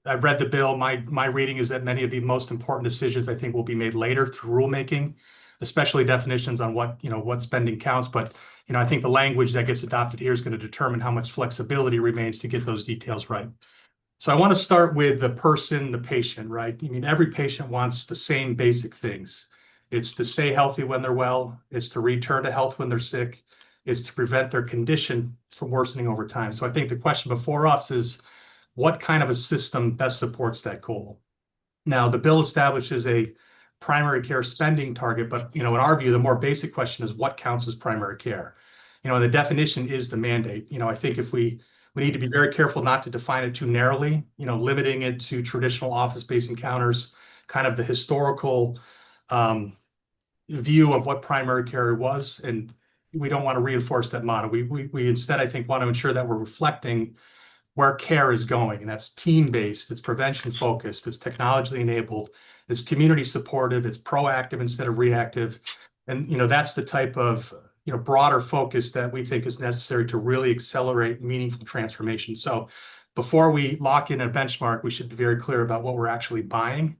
I've read the bill. My reading is that many of the most important decisions I think will be made later through rulemaking, especially definitions on what spending counts. But, I think the language that gets adopted here is going to determine how much flexibility remains to get those details right. So I want to start with the person, the patient, right? Every patient wants the same basic things. It's to stay healthy when they're well. It's to return to health when they're sick. It's to prevent their condition from worsening over time. So I think the question before us is, what kind of a system best supports that goal? Now, the bill establishes a primary care spending target, but in our view, the more basic question is what counts as primary care? And the definition is the mandate. I think if we need to be very careful not to define it too narrowly, limiting it to traditional office-based encounters, kind of the historical view of what primary care was. And we don't want to reinforce that model. We instead, I think, want to ensure that we're reflecting where care is going. And that's team-based, it's prevention-focused, it's technology-enabled, it's community-supportive, it's proactive instead of reactive. And, that's the type of broader focus that we think is necessary to really accelerate meaningful transformation. So before we lock in a benchmark, we should be very clear about what we're actually buying.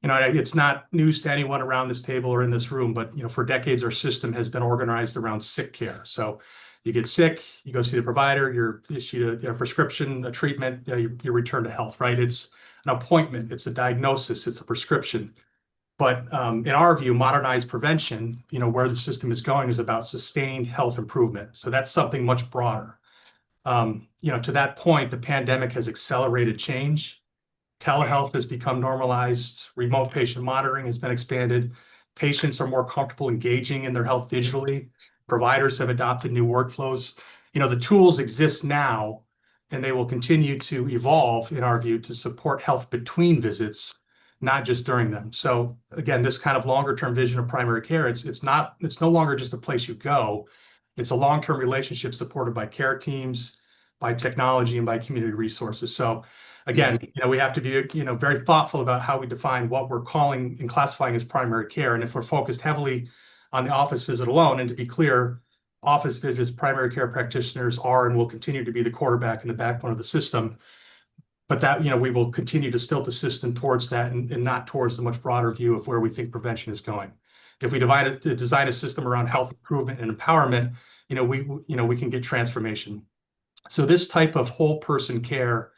It's not news to anyone around this table or in this room, but, for decades, our system has been organized around sick care. So you get sick, you go see the provider, you're issued a prescription, a treatment, you return to health, right? It's an appointment, it's a diagnosis, it's a prescription. But in our view, modernized prevention, where the system is going is about sustained health improvement. So that's something much broader. To that point, the pandemic has accelerated change. Telehealth has become normalized. Remote patient monitoring has been expanded. Patients are more comfortable engaging in their health digitally. Providers have adopted new workflows. The tools exist now, and they will continue to evolve, in our view, to support health between visits, not just during them. So again, this kind of longer term vision of primary care, it's no longer just a place you go. It's a long-term relationship supported by care teams, by technology, and by community resources. So again, we have to be, very thoughtful about how we define what we're calling and classifying as primary care. And if we're focused heavily on the office visit alone, and to be clear, office visits, primary care practitioners are and will continue to be the quarterback and the backbone of the system. But that, we will continue to still system towards that and not towards the much broader view of where we think prevention is going. If we design a system around health improvement and empowerment, we can get transformation. So this type of whole person care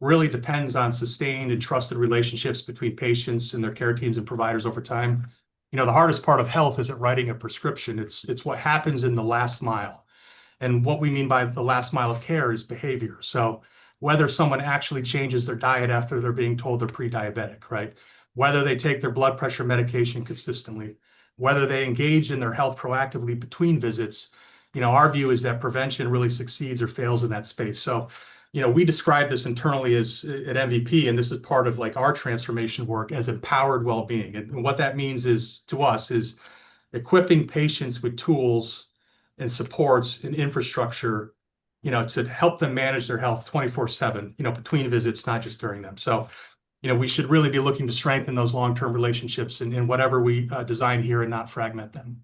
really depends on sustained and trusted relationships between patients and their care teams and providers over time. The hardest part of health isn't writing a prescription. It's what happens in the last mile. And what we mean by the last mile of care is behavior. So whether someone actually changes their diet after they're being told they're pre-diabetic, right? Whether they take their blood pressure medication consistently, whether they engage in their health proactively between visits, our view is that prevention really succeeds or fails in that space. So, we describe this internally as at MVP, and this is part of like our transformation work as empowered well-being. And what that means is to us is equipping patients with tools and supports and infrastructure, to help them manage their health 24/7, between visits, not just during them. So, we should really be looking to strengthen those long-term relationships in whatever we design here and not fragment them.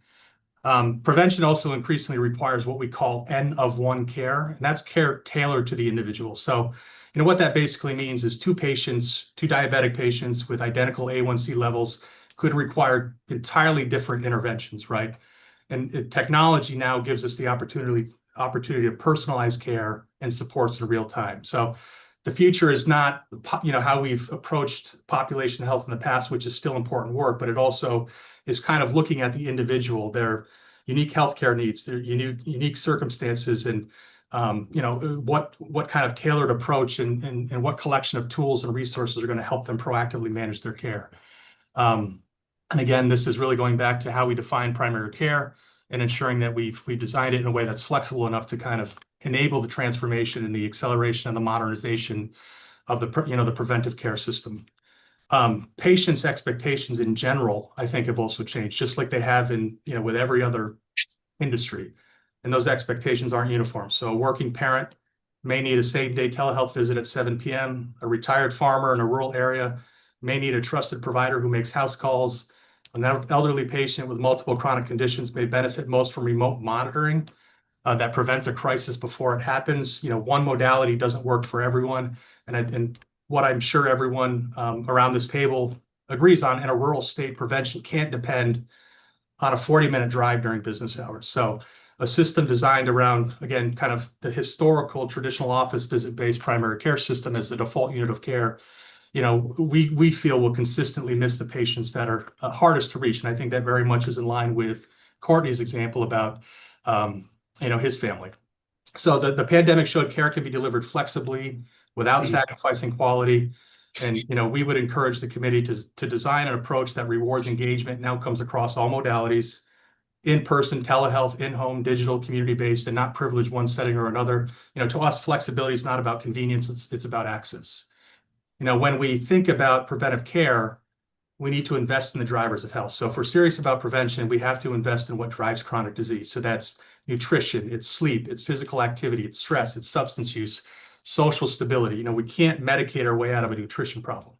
Prevention also increasingly requires what we call N of 1 care, and that's care tailored to the individual. So, what that basically means is two diabetic patients with identical A1C levels could require entirely different interventions, right? And technology now gives us the opportunity to personalize care and supports in real time. So the future is not, how we've approached population health in the past, which is still important work, but it also is kind of looking at the individual, their unique healthcare needs, their unique circumstances, and what kind of tailored approach and what collection of tools and resources are going to help them proactively manage their care. And again, this is really going back to how we define primary care and ensuring that we've designed it in a way that's flexible enough to kind of enable the transformation and the acceleration and the modernization of the preventive care system. Patients' expectations in general, I think, have also changed, just like they have with every other industry. And those expectations aren't uniform. So a working parent may need a same-day telehealth visit at 7 p.m. A retired farmer in a rural area may need a trusted provider who makes house calls. An elderly patient with multiple chronic conditions may benefit most from remote monitoring that prevents a crisis before it happens. One modality doesn't work for everyone. And what I'm sure everyone around this table agrees on, in a rural state, prevention can't depend on a 40-minute drive during business hours. So a system designed around, again, kind of the historical traditional office visit-based primary care system as the default unit of care, we feel will consistently miss the patients that are hardest to reach. And I think that very much is in line with Courtney's example about, his family. So the pandemic showed care can be delivered flexibly without sacrificing quality. And, we would encourage the committee to design an approach that rewards engagement and outcomes across all modalities: in-person, telehealth, in-home, digital, community-based, and not privilege one setting or another. To us, flexibility is not about convenience, it's about access. When we think about preventive care, we need to invest in the drivers of health. So if we're serious about prevention, we have to invest in what drives chronic disease. So that's nutrition, it's sleep, it's physical activity, it's stress, it's substance use, social stability. We can't medicate our way out of a nutrition problem.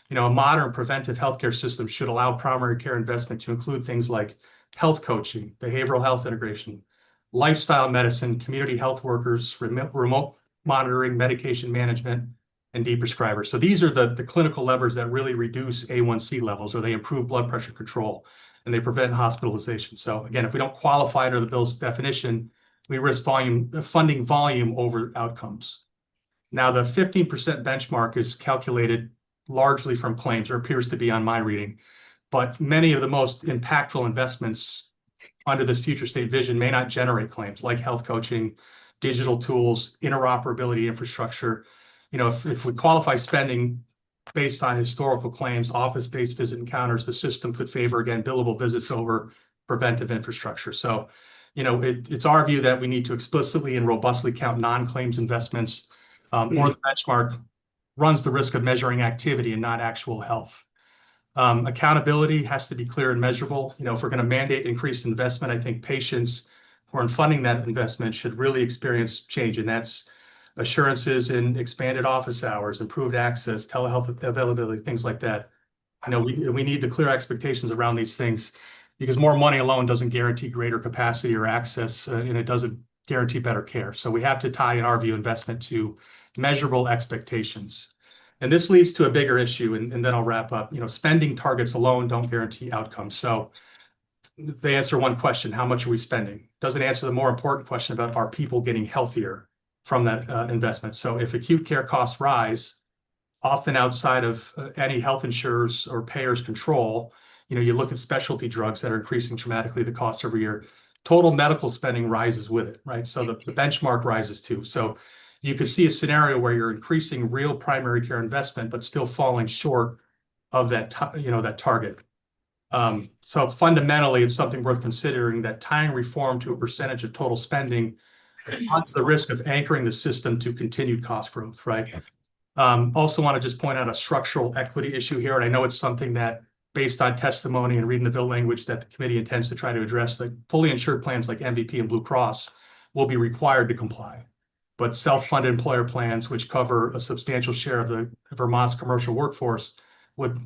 A modern preventive healthcare system should allow primary care investment to include things like health coaching, behavioral health integration, lifestyle medicine, community health workers, remote monitoring, medication management, and deprescribers. So these are the clinical levers that really reduce A1C levels, or they improve blood pressure control, and they prevent hospitalization. So again, if we don't qualify under the bill's definition, we risk funding volume over outcomes. Now, the 15% benchmark is calculated largely from claims, or appears to be on my reading, but many of the most impactful investments under this future state vision may not generate claims, like health coaching, digital tools, interoperability infrastructure. If we qualify spending based on historical claims, office-based visit encounters, the system could favor, again, billable visits over preventive infrastructure. So, it's our view that we need to explicitly and robustly count non-claims investments, or the benchmark runs the risk of measuring activity and not actual health. Accountability has to be clear and measurable. If we're going to mandate increased investment, I think patients who are funding that investment should really experience change, and that's assurances in expanded office hours, improved access, telehealth availability, things like that. We need the clear expectations around these things, because more money alone doesn't guarantee greater capacity or access, and it doesn't guarantee better care. So we have to tie, in our view, investment to measurable expectations. And this leads to a bigger issue, and then I'll wrap up. Spending targets alone don't guarantee outcomes. So they answer one question: how much are we spending? Doesn't answer the more important question about, are people getting healthier from that investment? So if acute care costs rise, often outside of any health insurers or payers' control, you look at specialty drugs that are increasing dramatically the cost every year. Total medical spending rises with it, right? So the benchmark rises too. So you could see a scenario where you're increasing real primary care investment, but still falling short of that, that target. So fundamentally, it's something worth considering, that tying reform to a percentage of total spending runs the risk of anchoring the system to continued cost growth, right? Also want to just point out a structural equity issue here, and I know it's something that, based on testimony and reading the bill language, that the committee intends to try to address. Like fully insured plans like MVP and Blue Cross will be required to comply, but self-funded employer plans, which cover a substantial share of the Vermont's commercial workforce, would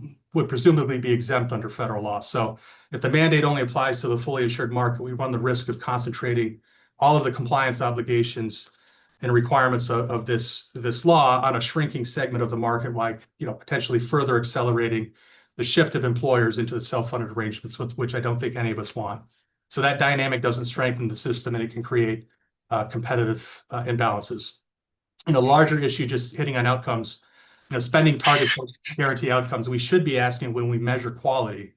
presumably be exempt under federal law. So if the mandate only applies to the fully insured market, we run the risk of concentrating all of the compliance obligations and requirements of this law on a shrinking segment of the market, like potentially further accelerating the shift of employers into the self-funded arrangements, which I don't think any of us want. So that dynamic doesn't strengthen the system, and it can create competitive imbalances. Larger issue, just hitting on outcomes, spending targets guarantee outcomes. We should be asking, when we measure quality,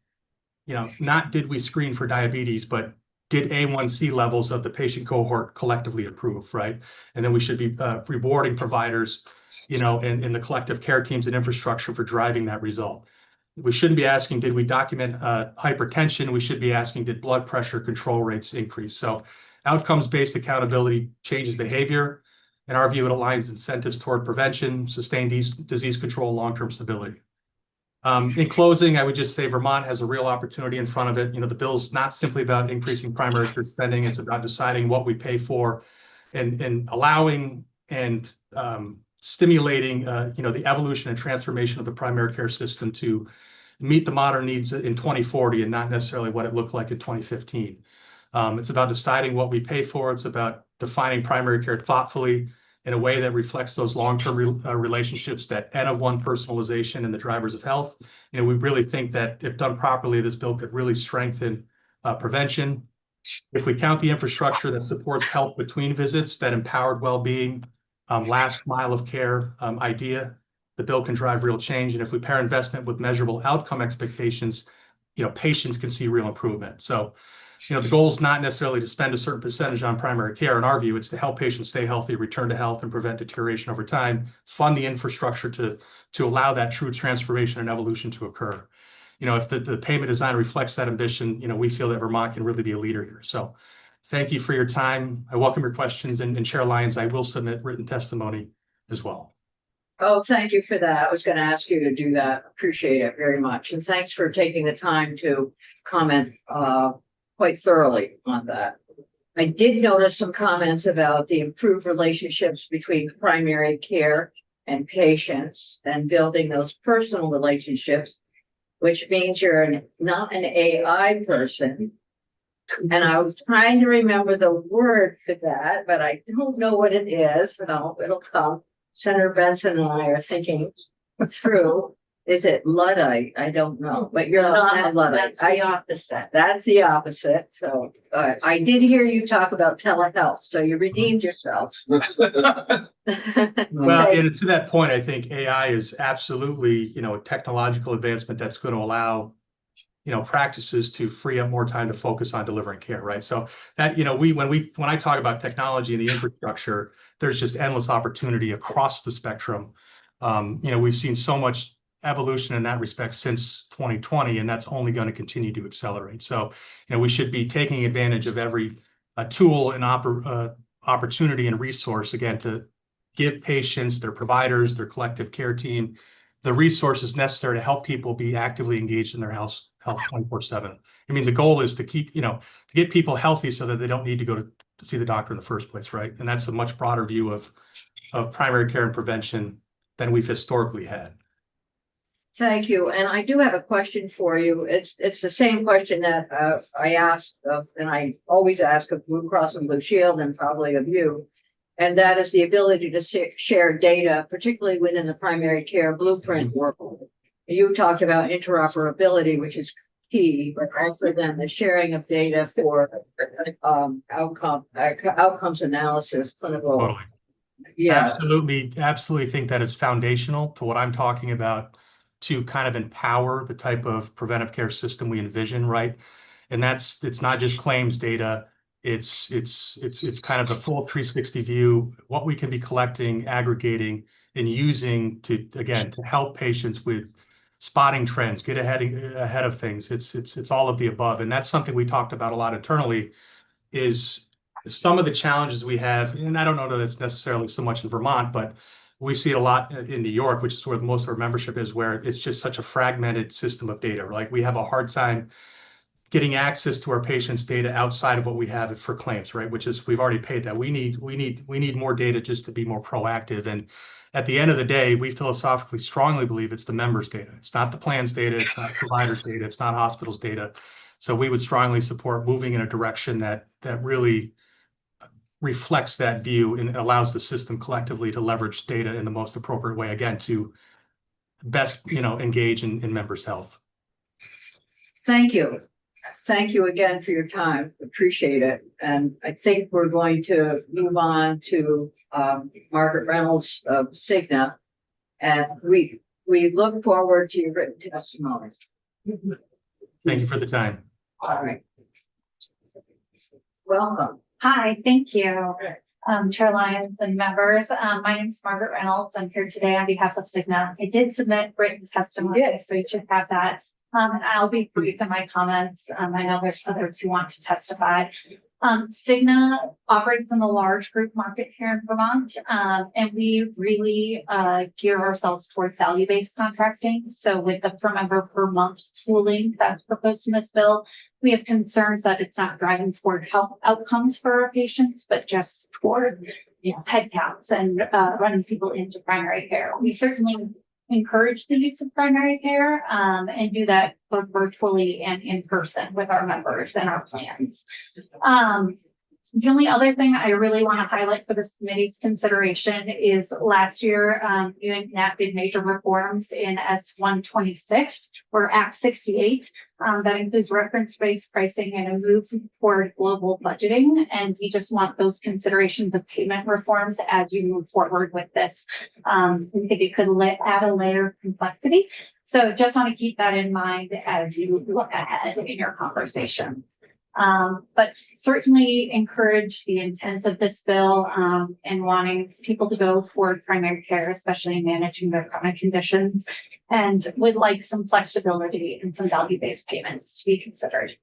not did we screen for diabetes, but did A1C levels of the patient cohort collectively improve, right? And then we should be rewarding providers, in the collective care teams and infrastructure for driving that result. We shouldn't be asking, did we document hypertension? We should be asking, did blood pressure control rates increase? So outcomes-based accountability changes behavior. In our view, it aligns incentives toward prevention, sustained disease control, long-term stability. In closing, I would just say Vermont has a real opportunity in front of it. The bill's not simply about increasing primary care spending. It's about deciding what we pay for, and allowing and stimulating, the evolution and transformation of the primary care system to meet the modern needs in 2040 and not necessarily what it looked like in 2015. It's about deciding what we pay for. It's about defining primary care thoughtfully in a way that reflects those long-term relationships, that N of one personalization and the drivers of health. We really think that if done properly, this bill could really strengthen prevention. If we count the infrastructure that supports health between visits, that empowered well-being, last mile of care idea, the bill can drive real change. And if we pair investment with measurable outcome expectations, patients can see real improvement. So, the goal is not necessarily to spend a certain percentage on primary care. In our view, it's to help patients stay healthy, return to health, and prevent deterioration over time, fund the infrastructure to allow that true transformation and evolution to occur. If the payment design reflects that ambition, we feel that Vermont can really be a leader here. So thank you for your time. I welcome your questions, and Chair Lyons, I will submit written testimony as well. Oh, thank you for that. I was going to ask you to do that. Appreciate it very much. And thanks for taking the time to comment quite thoroughly on that. I did notice some comments about the improved relationships between primary care and patients and building those personal relationships, which means you're not an AI person. And I was trying to remember the word for that, but I don't know what it is. No, it'll come. Senator Benson and I are thinking through. Is it Luddite? I don't know, but you're not a Luddite. That's the opposite. That's the opposite. So I did hear you talk about telehealth, so you redeemed yourself. Well, and to that point, I think AI is absolutely, a technological advancement that's going to allow, practices to free up more time to focus on delivering care, right? So that, when I talk about technology and the infrastructure, there's just endless opportunity across the spectrum. We've seen so much evolution in that respect since 2020, and that's only going to continue to accelerate. So, we should be taking advantage of every tool and opportunity and resource, again, to give patients, their providers, their collective care team, the resources necessary to help people be actively engaged in their health 24/7. I mean, the goal is to keep, to get people healthy so that they don't need to go to see the doctor in the first place, right? And that's a much broader view of primary care and prevention than we've historically had. Thank you. And I do have a question for you. It's the same question that I asked of, and I always ask of Blue Cross and Blue Shield and probably of you. And that is the ability to share data, particularly within the primary care blueprint world. You talked about interoperability, which is key, but also then the sharing of data for outcomes analysis, clinical. Totally. Yeah, Absolutely think that is foundational to what I'm talking about to kind of empower the type of preventive care system we envision, right? And it's not just claims data. It's kind of the full 360 view, what we can be collecting, aggregating, and using to help patients with spotting trends, get ahead of things. It's all of the above. And that's something we talked about a lot internally, is some of the challenges we have, and I don't know that it's necessarily so much in Vermont, but we see it a lot in New York, which is where most of our membership is, where it's just such a fragmented system of data. Like we have a hard time getting access to our patients' data outside of what we have for claims, right? Which is, we've already paid that. We need more data just to be more proactive. And at the end of the day, we philosophically strongly believe it's the members' data. It's not the plan's data. It's not providers' data. It's not hospitals' data. So we would strongly support moving in a direction that really reflects that view and allows the system collectively to leverage data in the most appropriate way, again, to best, engage in members' health. thank you. Thank you again for your time. Appreciate it. And I think we're going to move on to Margaret Reynolds of Cigna. And we look forward to your written testimony. Thank you for the time. All right. Welcome. Hi, thank you. Chair Lyons and members. My name is Margaret Reynolds. I'm here today on behalf of Cigna. I did submit written testimony, so you should have that. And I'll be brief in my comments. I know there's others who want to testify. Cigna operates in the large group market here in Vermont, and we really gear ourselves towards value-based contracting. So with the per member per month tooling that's proposed in this bill, we have concerns that it's not driving toward health outcomes for our patients, but just toward headcounts and running people into primary care. We certainly encourage the use of primary care and do that both virtually and in person with our members and our plans. The only other thing I really want to highlight for this committee's consideration is last year, you enacted major reforms in S126 or Act 68. That includes reference-based pricing and a move toward global budgeting. And we just want those considerations of payment reforms as you move forward with this. We think it could add a layer of complexity. So just want to keep that in mind as you look ahead in your conversation. But certainly encourage the intent of this bill and wanting people to go toward primary care, especially in managing their chronic conditions, and would like some flexibility and some value-based payments to be considered.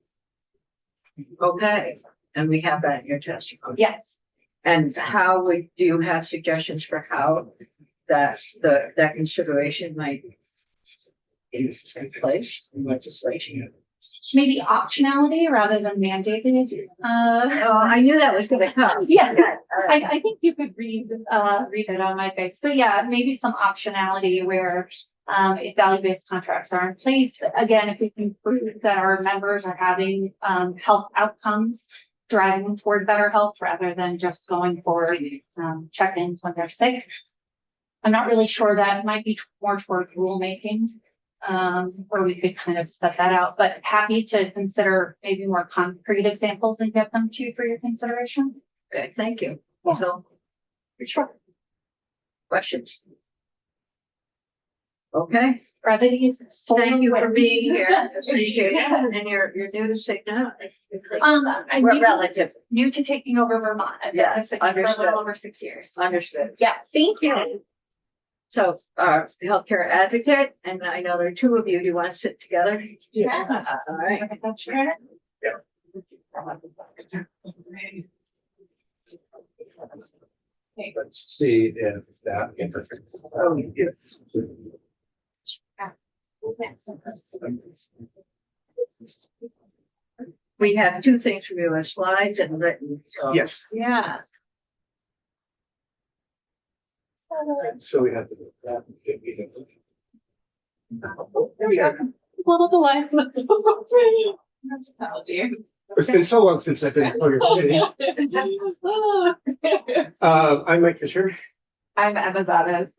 Okay, and we have that in your testimony. Yes. And do you have suggestions for how that consideration might be in place in legislation? Maybe optionality rather than mandated. I knew that was going to come. Yeah, I think you could read it on my face. But yeah, maybe some optionality where if value-based contracts are in place, again, if we can prove that our members are having health outcomes driving toward better health rather than just going for check-ins when they're sick. I'm not really sure. That might be more toward rulemaking. Or we could kind of set that out, but happy to consider maybe more concrete examples and get them to you for your consideration. Okay, thank you. Yeah. So, sure. Questions? Okay. Brevity is Thank you for being here. Thank you. And you're new to Cigna? I'm We're relative. new to taking over Vermont. I've been Yes, with Cigna for a understood. little over 6 years. Understood. Yeah, thank you. So, healthcare advocate, and I know there are two of you. Do you want to sit together? Yeah. All right. Let's see if that interferes. Oh, you do. We have two things from you as slides and written. So. Yes, Yeah. so we have to. There we go. Little delay. That's apology. It's been so long since I've been before your committee. I'm Mike Fisher. I'm Emma Zadas.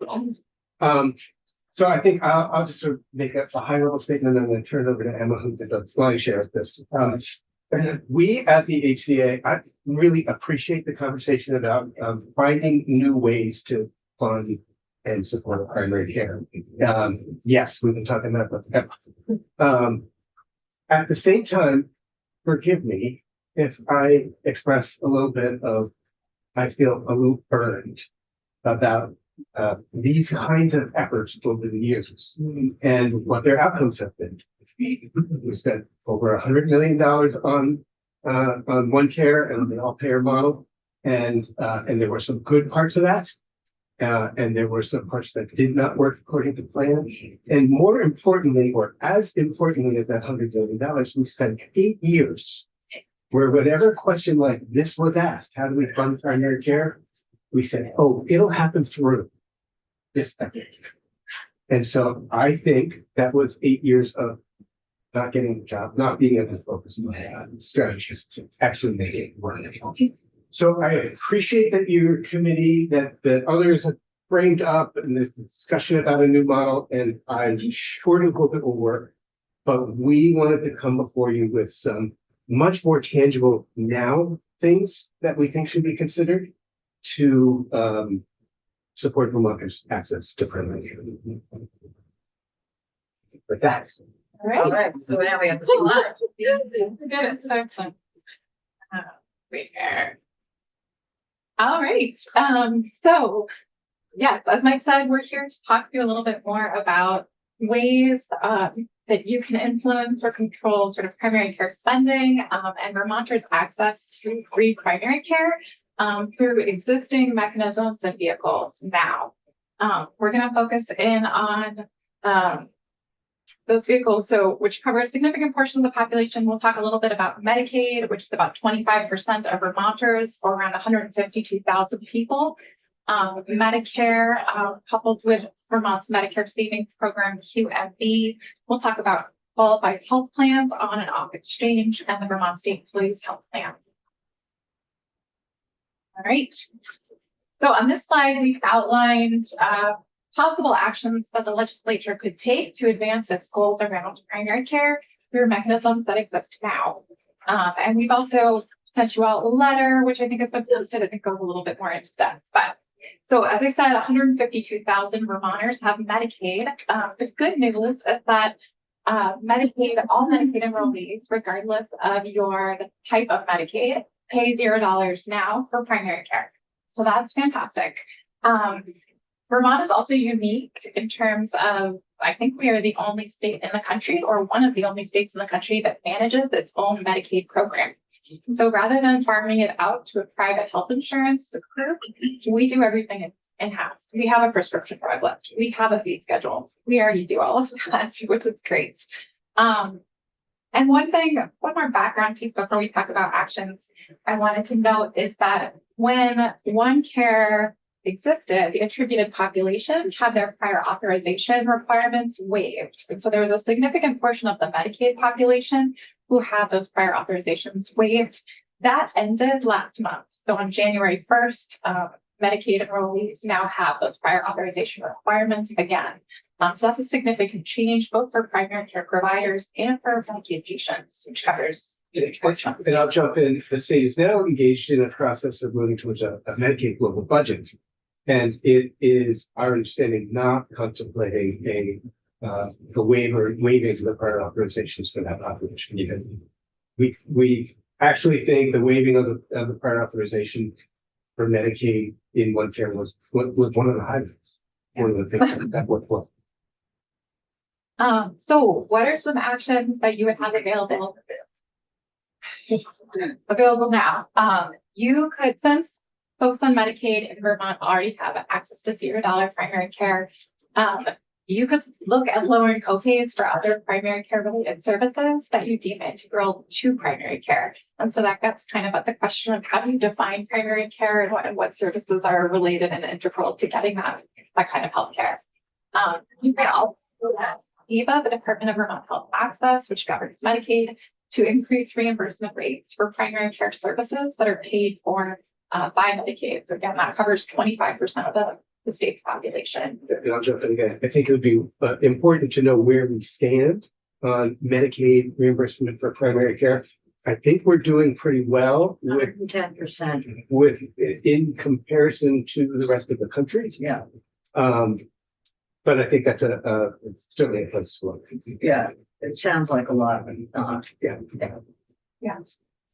So I think I'll just sort of make a high level statement and then I'm going to turn it over to Emma, who did the flying share of this. We at the HCA, I really appreciate the conversation about finding new ways to fund and support primary care. Yes, we've been talking about that. At the same time, forgive me if I express a little bit of, I feel a little burned about these kinds of efforts over the years and what their outcomes have been. We spent over $100 million on one care and the all payer model, and there were some good parts of that, and there were some parts that did not work according to plan. And more importantly, or as importantly as that $100 million, we spent 8 years where whatever question like this was asked, how do we fund primary care? We said, oh, it'll happen through this effort. And so I think that was 8 years of not getting the job, not being able to focus on strategies to actually make it work. So I appreciate that your committee, that others have framed up and there's discussion about a new model, and I'm sure to hope it will work. But we wanted to come before you with some much more tangible now things that we think should be considered to support Vermonters' access to primary care. With that. All All right, so now we have the slide. Good introduction. Wait here. All right, so yes, as Mike said, we're here to talk to you a little bit more about ways that you can influence or control sort of primary care spending and Vermonters' access to free primary care through existing mechanisms and vehicles now. We're going to focus in on those vehicles, which cover a significant portion of the population. We'll talk a little bit about Medicaid, which is about 25% of Vermonters, or around 152,000 people. Medicare, coupled with Vermont's Medicare Savings Program, QMB. We'll talk about qualified health plans on and off exchange and the Vermont State Employees Health Plan. All right. So on this slide, we've outlined possible actions that the legislature could take to advance its goals around primary care through mechanisms that exist now. And we've also sent you out a letter, which I think has been posted. I think goes a little bit more into depth. But so as I said, 152,000 Vermonters have Medicaid. The good news is that Medicaid, all Medicaid enrollees, regardless of the type of Medicaid, pay $0 now for primary care. So that's fantastic. Vermont is also unique in terms of, I think we are the only state in the country, or one of the only states in the country, that manages its own Medicaid program. So rather than farming it out to a private health insurance group, we do everything in-house. We have a prescription drug list. We have a fee schedule. We already do all of that, which is great. And one more background piece before we talk about actions I wanted to note is that when OneCare existed, the attributed population had their prior authorization requirements waived. And so there was a significant portion of the Medicaid population who had those prior authorizations waived. That ended last month. So on January 1st, Medicaid enrollees now have those prior authorization requirements again. So that's a significant change both for primary care providers and for Medicaid patients, which covers huge portions. And I'll jump in. The state is now engaged in a process of moving towards a Medicaid global budget. And it is our understanding not contemplating the waiving of the prior authorizations for that population. We actually think the waiving of the prior authorization for Medicaid in OneCare was one of the highlights. One of the things that worked well. So what are some actions that you would have available now? You could, since folks on Medicaid in Vermont already have access to $0 primary care, you could look at lowering copays for other primary care related services that you deem integral to primary care. And so that gets kind of at the question of how do you define primary care and what services are related and integral to getting that kind of healthcare. You may also look at EVA, the Department of Vermont Health Access, which governs Medicaid. to increase reimbursement rates for primary care services that are paid for by Medicaid. So again, that covers 25% of the state's population. And I'll jump in again. I think it would be important to know where we stand on Medicaid reimbursement for primary care. I think we're doing pretty well with 10%. in comparison to the rest of the country. Yeah, But I think that's it's certainly a place to look. yeah, it sounds like a lot, but Yeah. Yeah.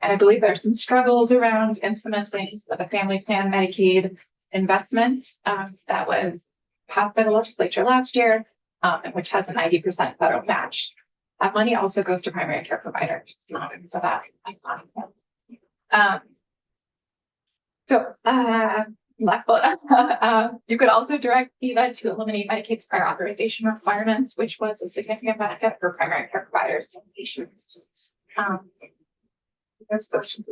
And I believe there's some struggles around implementing the family plan Medicaid investment that was passed by the legislature last year, and which has a 90% federal match. That money also goes to primary care providers. So that's not. Last bullet. You could also direct EVA to eliminate Medicaid's prior authorization requirements, which was a significant benefit for primary care providers and patients. There's questions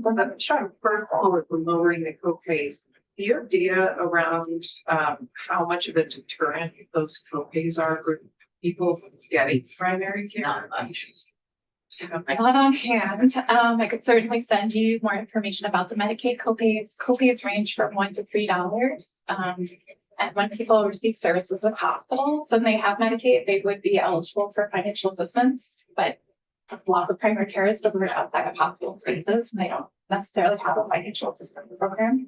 on that. Sure. First of all, with lowering the co-pays, do you have data around how much of a deterrent those co-pays are for people getting primary care? not much. Not on hand. I could certainly send you more information about the Medicaid copays. Copays range from $1 to $3. And when people receive services at hospitals and they have Medicaid, they would be eligible for financial assistance. But lots of primary care is delivered outside of hospital spaces, and they don't necessarily have a financial assistance program.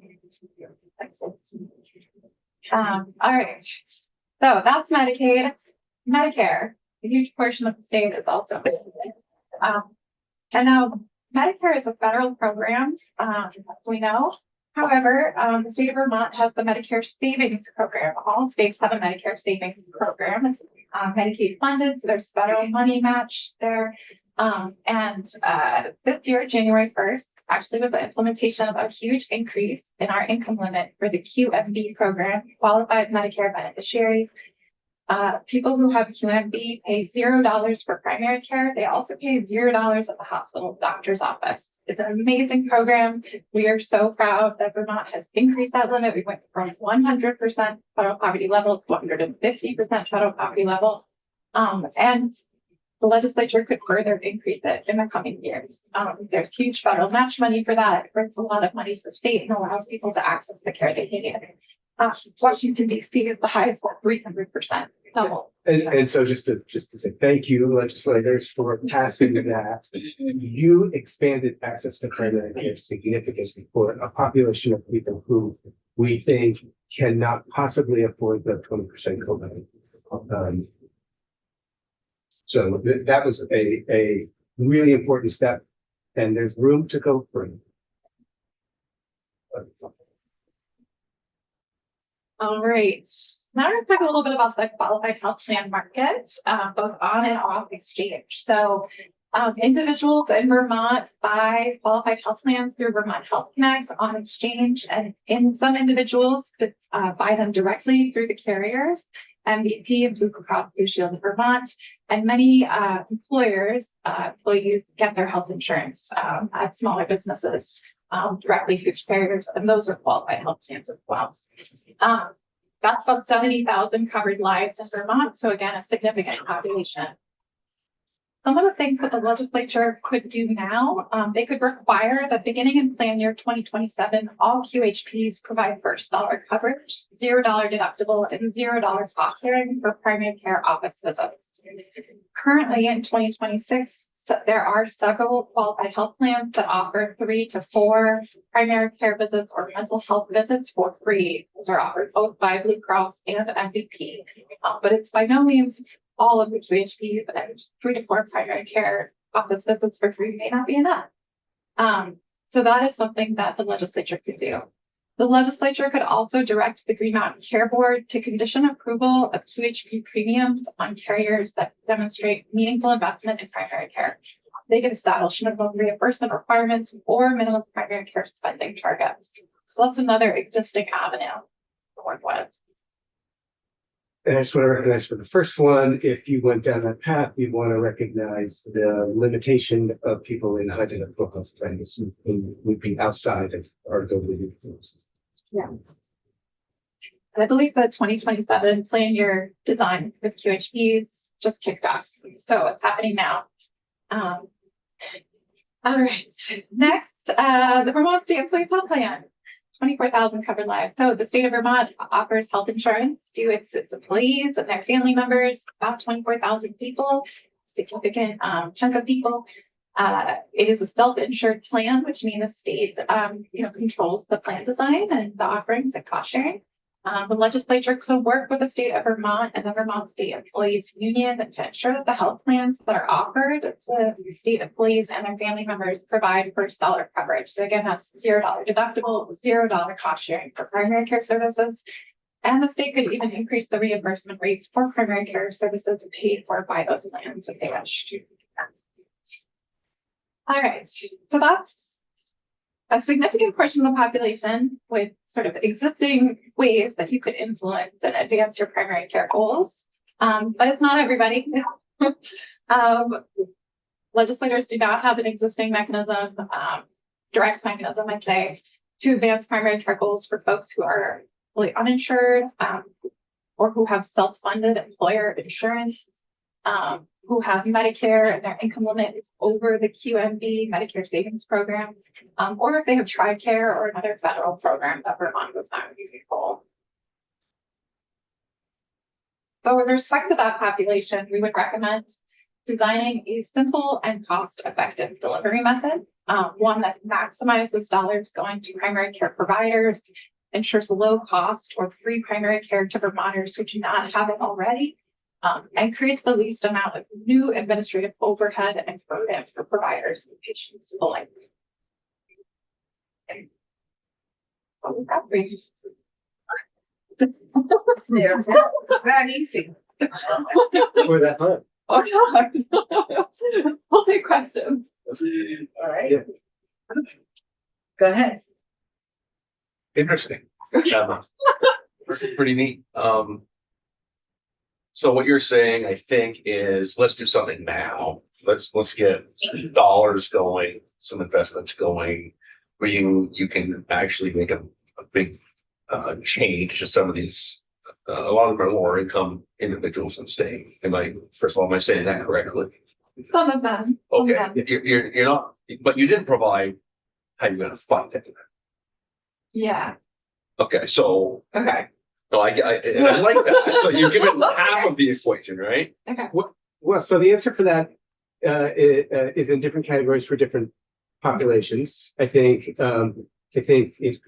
All right. So that's Medicaid. Medicare, a huge portion of the state is also. And now Medicare is a federal program, as we know. However, the state of Vermont has the Medicare Savings Program. All states have a Medicare Savings Program. It's Medicaid funded, so there's federal money match there. This year, January 1st, actually was the implementation of a huge increase in our income limit for the QMB program, Qualified Medicare Beneficiary. People who have QMB pay $0 for primary care. They also pay $0 at the hospital doctor's office. It's an amazing program. We are so proud that Vermont has increased that limit. We went from 100% federal poverty level to 150% federal poverty level. And the legislature could further increase it in the coming years. There's huge federal match money for that. It brings a lot of money to the state and allows people to access the care they need. Washington, D.C. is the highest at 300%. Double. And so just to say thank you, legislators, for passing that. You expanded access to primary care significantly for a population of people who we think cannot possibly afford the 20% copay. So that was a really important step, and there's room to go further. All right. Now we're going to talk a little bit about the qualified health plan market, both on and off exchange. So individuals in Vermont buy qualified health plans through Vermont Health Connect on exchange, and in some individuals could buy them directly through the carriers, MVP and Blue Cross Blue Shield of Vermont, and many employees get their health insurance at smaller businesses directly through carriers, and those are qualified health plans as well. That's about 70,000 covered lives in Vermont. So again, a significant population. Some of the things that the legislature could do now, they could require that beginning in plan year 2027, all QHPs provide first dollar coverage, $0 deductible, and $0 cost sharing for primary care office visits. Currently in 2026, there are several qualified health plans that offer 3 to 4 primary care visits or mental health visits for free. Those are offered both by Blue Cross and MVP, but it's by no means all of the QHPs, and 3 to 4 primary care office visits for free may not be enough. So that is something that the legislature could do. The legislature could also direct the Green Mountain Care Board to condition approval of QHP premiums on carriers that demonstrate meaningful investment in primary care. They could establish minimum reimbursement requirements or minimum primary care spending targets. So that's another existing avenue to work with. And I just want to recognize for the first one, if you went down that path, you'd want to recognize the limitation of people in high deductible health plans who would be outside of our ability to. Yeah. I believe the 2027 plan year design with QHPs just kicked off. So it's happening now. All right, next, the Vermont State Employees Health Plan. 24,000 covered lives. So the state of Vermont offers health insurance to its employees and their family members, about 24,000 people, significant chunk of people. It is a self-insured plan, which means the state, controls the plan design and the offerings and cost sharing. The legislature could work with the state of Vermont and the Vermont State Employees Union to ensure that the health plans that are offered to state employees and their family members provide first dollar coverage. So again, that's $0 deductible, $0 cost sharing for primary care services. And the state could even increase the reimbursement rates for primary care services paid for by those plans if they wish to. All right, so that's a significant portion of the population with sort of existing ways that you could influence and advance your primary care goals. But it's not everybody. Legislators do not have an existing mechanism, direct mechanism, I'd say, to advance primary care goals for folks who are fully uninsured or who have self-funded employer insurance, who have Medicare and their income limit is over the QMB Medicare Savings Program, or if they have TRICARE or another federal program that Vermont does not control. So with respect to that population, we would recommend designing a simple and cost-effective delivery method, one that maximizes dollars going to primary care providers, ensures low cost or free primary care to Vermonters who do not have it already, and creates the least amount of new administrative overhead and burden for providers and patients alike. There's It's that easy. For that fun. Oh, no. We'll take questions. all right. Go ahead. Interesting. Pretty neat. So what you're saying, I think, is let's do something now. Let's get dollars going, some investments going, where you can actually make a big change to some of these. A lot of them are lower income individuals in the state. First of all, am I saying that correctly? Some of them. Okay, Some of them. you're not, but you didn't provide how you're gonna fund it. Yeah. Okay, so Okay. no, I like that. So you're giving half of the equation, right? Okay. Well, so the answer for that is in different categories for different populations. I think if,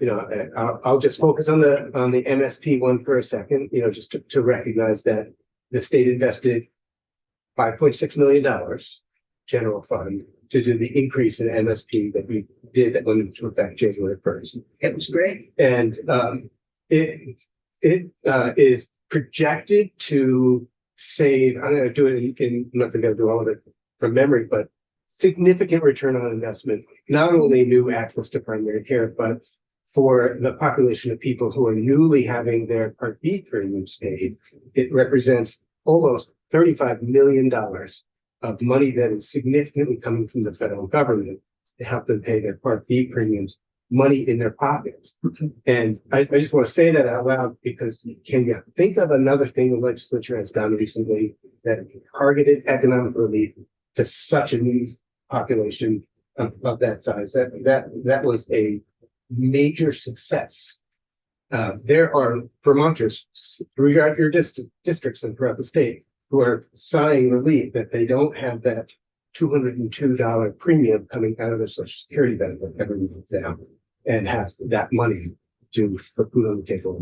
I'll just focus on the MSP one for a second, just to recognize that the state invested $5.6 million general fund to do the increase in MSP that we did that went into effect January 1st. It was great. And it is projected to save, I'm going to do it I'm not going to do all of it from memory, but significant return on investment, not only new access to primary care, but for the population of people who are newly having their Part B premiums paid, it represents almost $35 million of money that is significantly coming from the federal government to help them pay their Part B premiums, money in their pockets. And I just want to say that out loud because can you think of another thing the legislature has done recently that targeted economic relief to such a new population of that size? That was a major success. There are Vermonters throughout your districts and throughout the state who are sighing relief that they don't have that $202 premium coming out of their Social Security benefit every month now and have that money to put food on the table.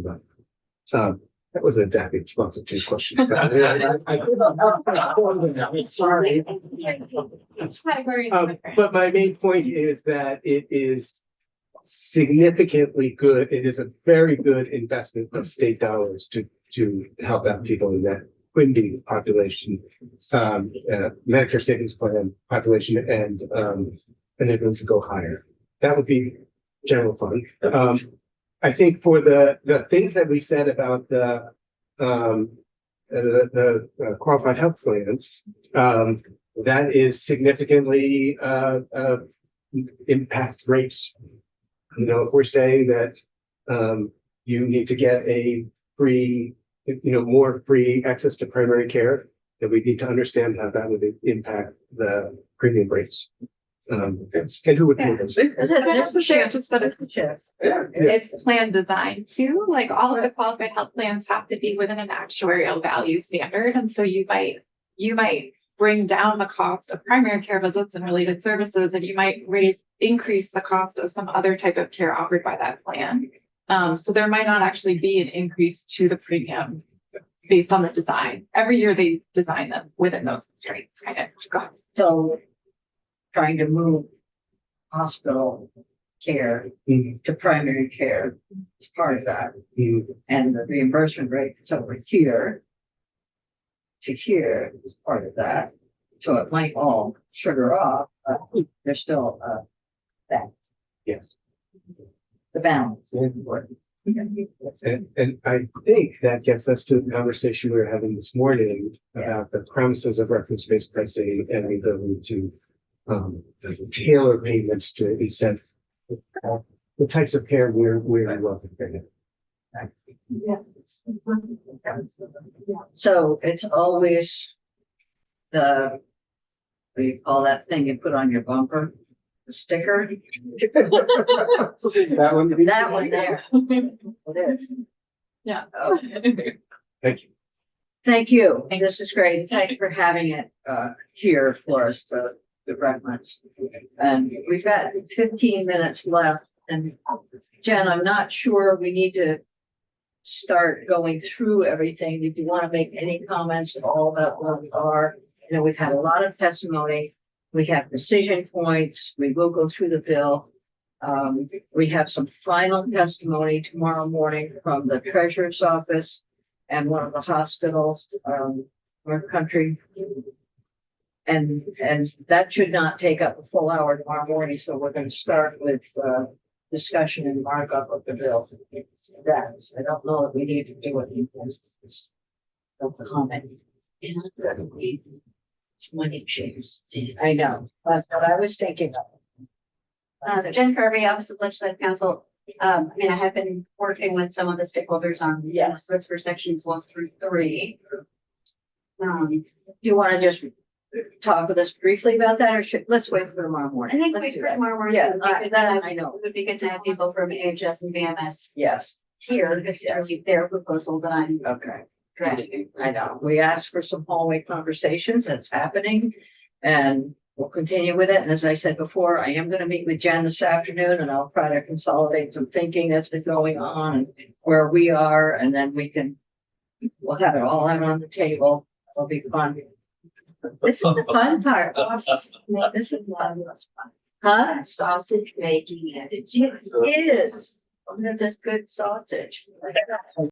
That wasn't exactly responsive to your question. Sorry. But my main point is that it is significantly good. It is a very good investment of state dollars to help out people in that QMB population, Medicare Savings Plan population, and they're going to go higher. That would be general fund. I think for the things that we said about the qualified health plans, that is significantly impacts rates. If we're saying that you need to get a free, more free access to primary care, then we need to understand how that would impact the premium rates. And who would pay those? Is it, there's the shift, Just put it- the shift. Yeah. It's plan design too, like all of the qualified health plans have to be within an actuarial value standard, and so you might bring down the cost of primary care visits and related services, and you might increase the cost of some other type of care offered by that plan. So there might not actually be an increase to the premium based on the design. Every year they design them within those constraints, kind of. Go ahead. So trying to move hospital care to primary care is part of that. And the reimbursement rate is over here to here is part of that. So it might all sugar off, but there's still that, Yes. the balance. And I think that gets us to the conversation we were having this morning about the premises of reference-based pricing and the ability to tailor payments to incent the types of care we're looking at. So it's always the, what do you call that thing you put on your bumper? The sticker? That one. That one there. It is. Yeah. Okay. Thank you. Thank you. This is great. Thanks for having it here for us to reference. And we've got 15 minutes left. And Jen, I'm not sure we need to start going through everything. If you want to make any comments at all about where we are, you know, we've had a lot of testimony. We have decision points. We will go through the bill. We have some final testimony tomorrow morning from the treasurer's office and one of the hospitals, North Country. And that should not take up a full hour tomorrow morning. So we're going to start with discussion and markup of the bill. That, I don't know if we need to do it in this. No comment. It's money changed. I know. That's what I was thinking of. Jen Kirby, Office of Legislative Counsel. I mean, I have been working with some of the stakeholders on Yes. roads for sections 1 through 3. You want to just talk with us briefly about that, or let's wait for tomorrow I morning? think Let's we do for that. tomorrow morning. Yeah, would be good to that have- I know. It would be good to have people from AHS and VMS Yes, here because it's their proposal that I'm okay. drafting. I know. We asked for some hallway conversations. That's happening. And we'll continue with it. And as I said before, I am going to meet with Jen this afternoon and I'll try to consolidate some thinking that's been going on and where we are. And then we'll have it all out on the table. It'll be fun. This is the fun part. This is fun. Huh? Sausage making and it's. It is. There's good sausage.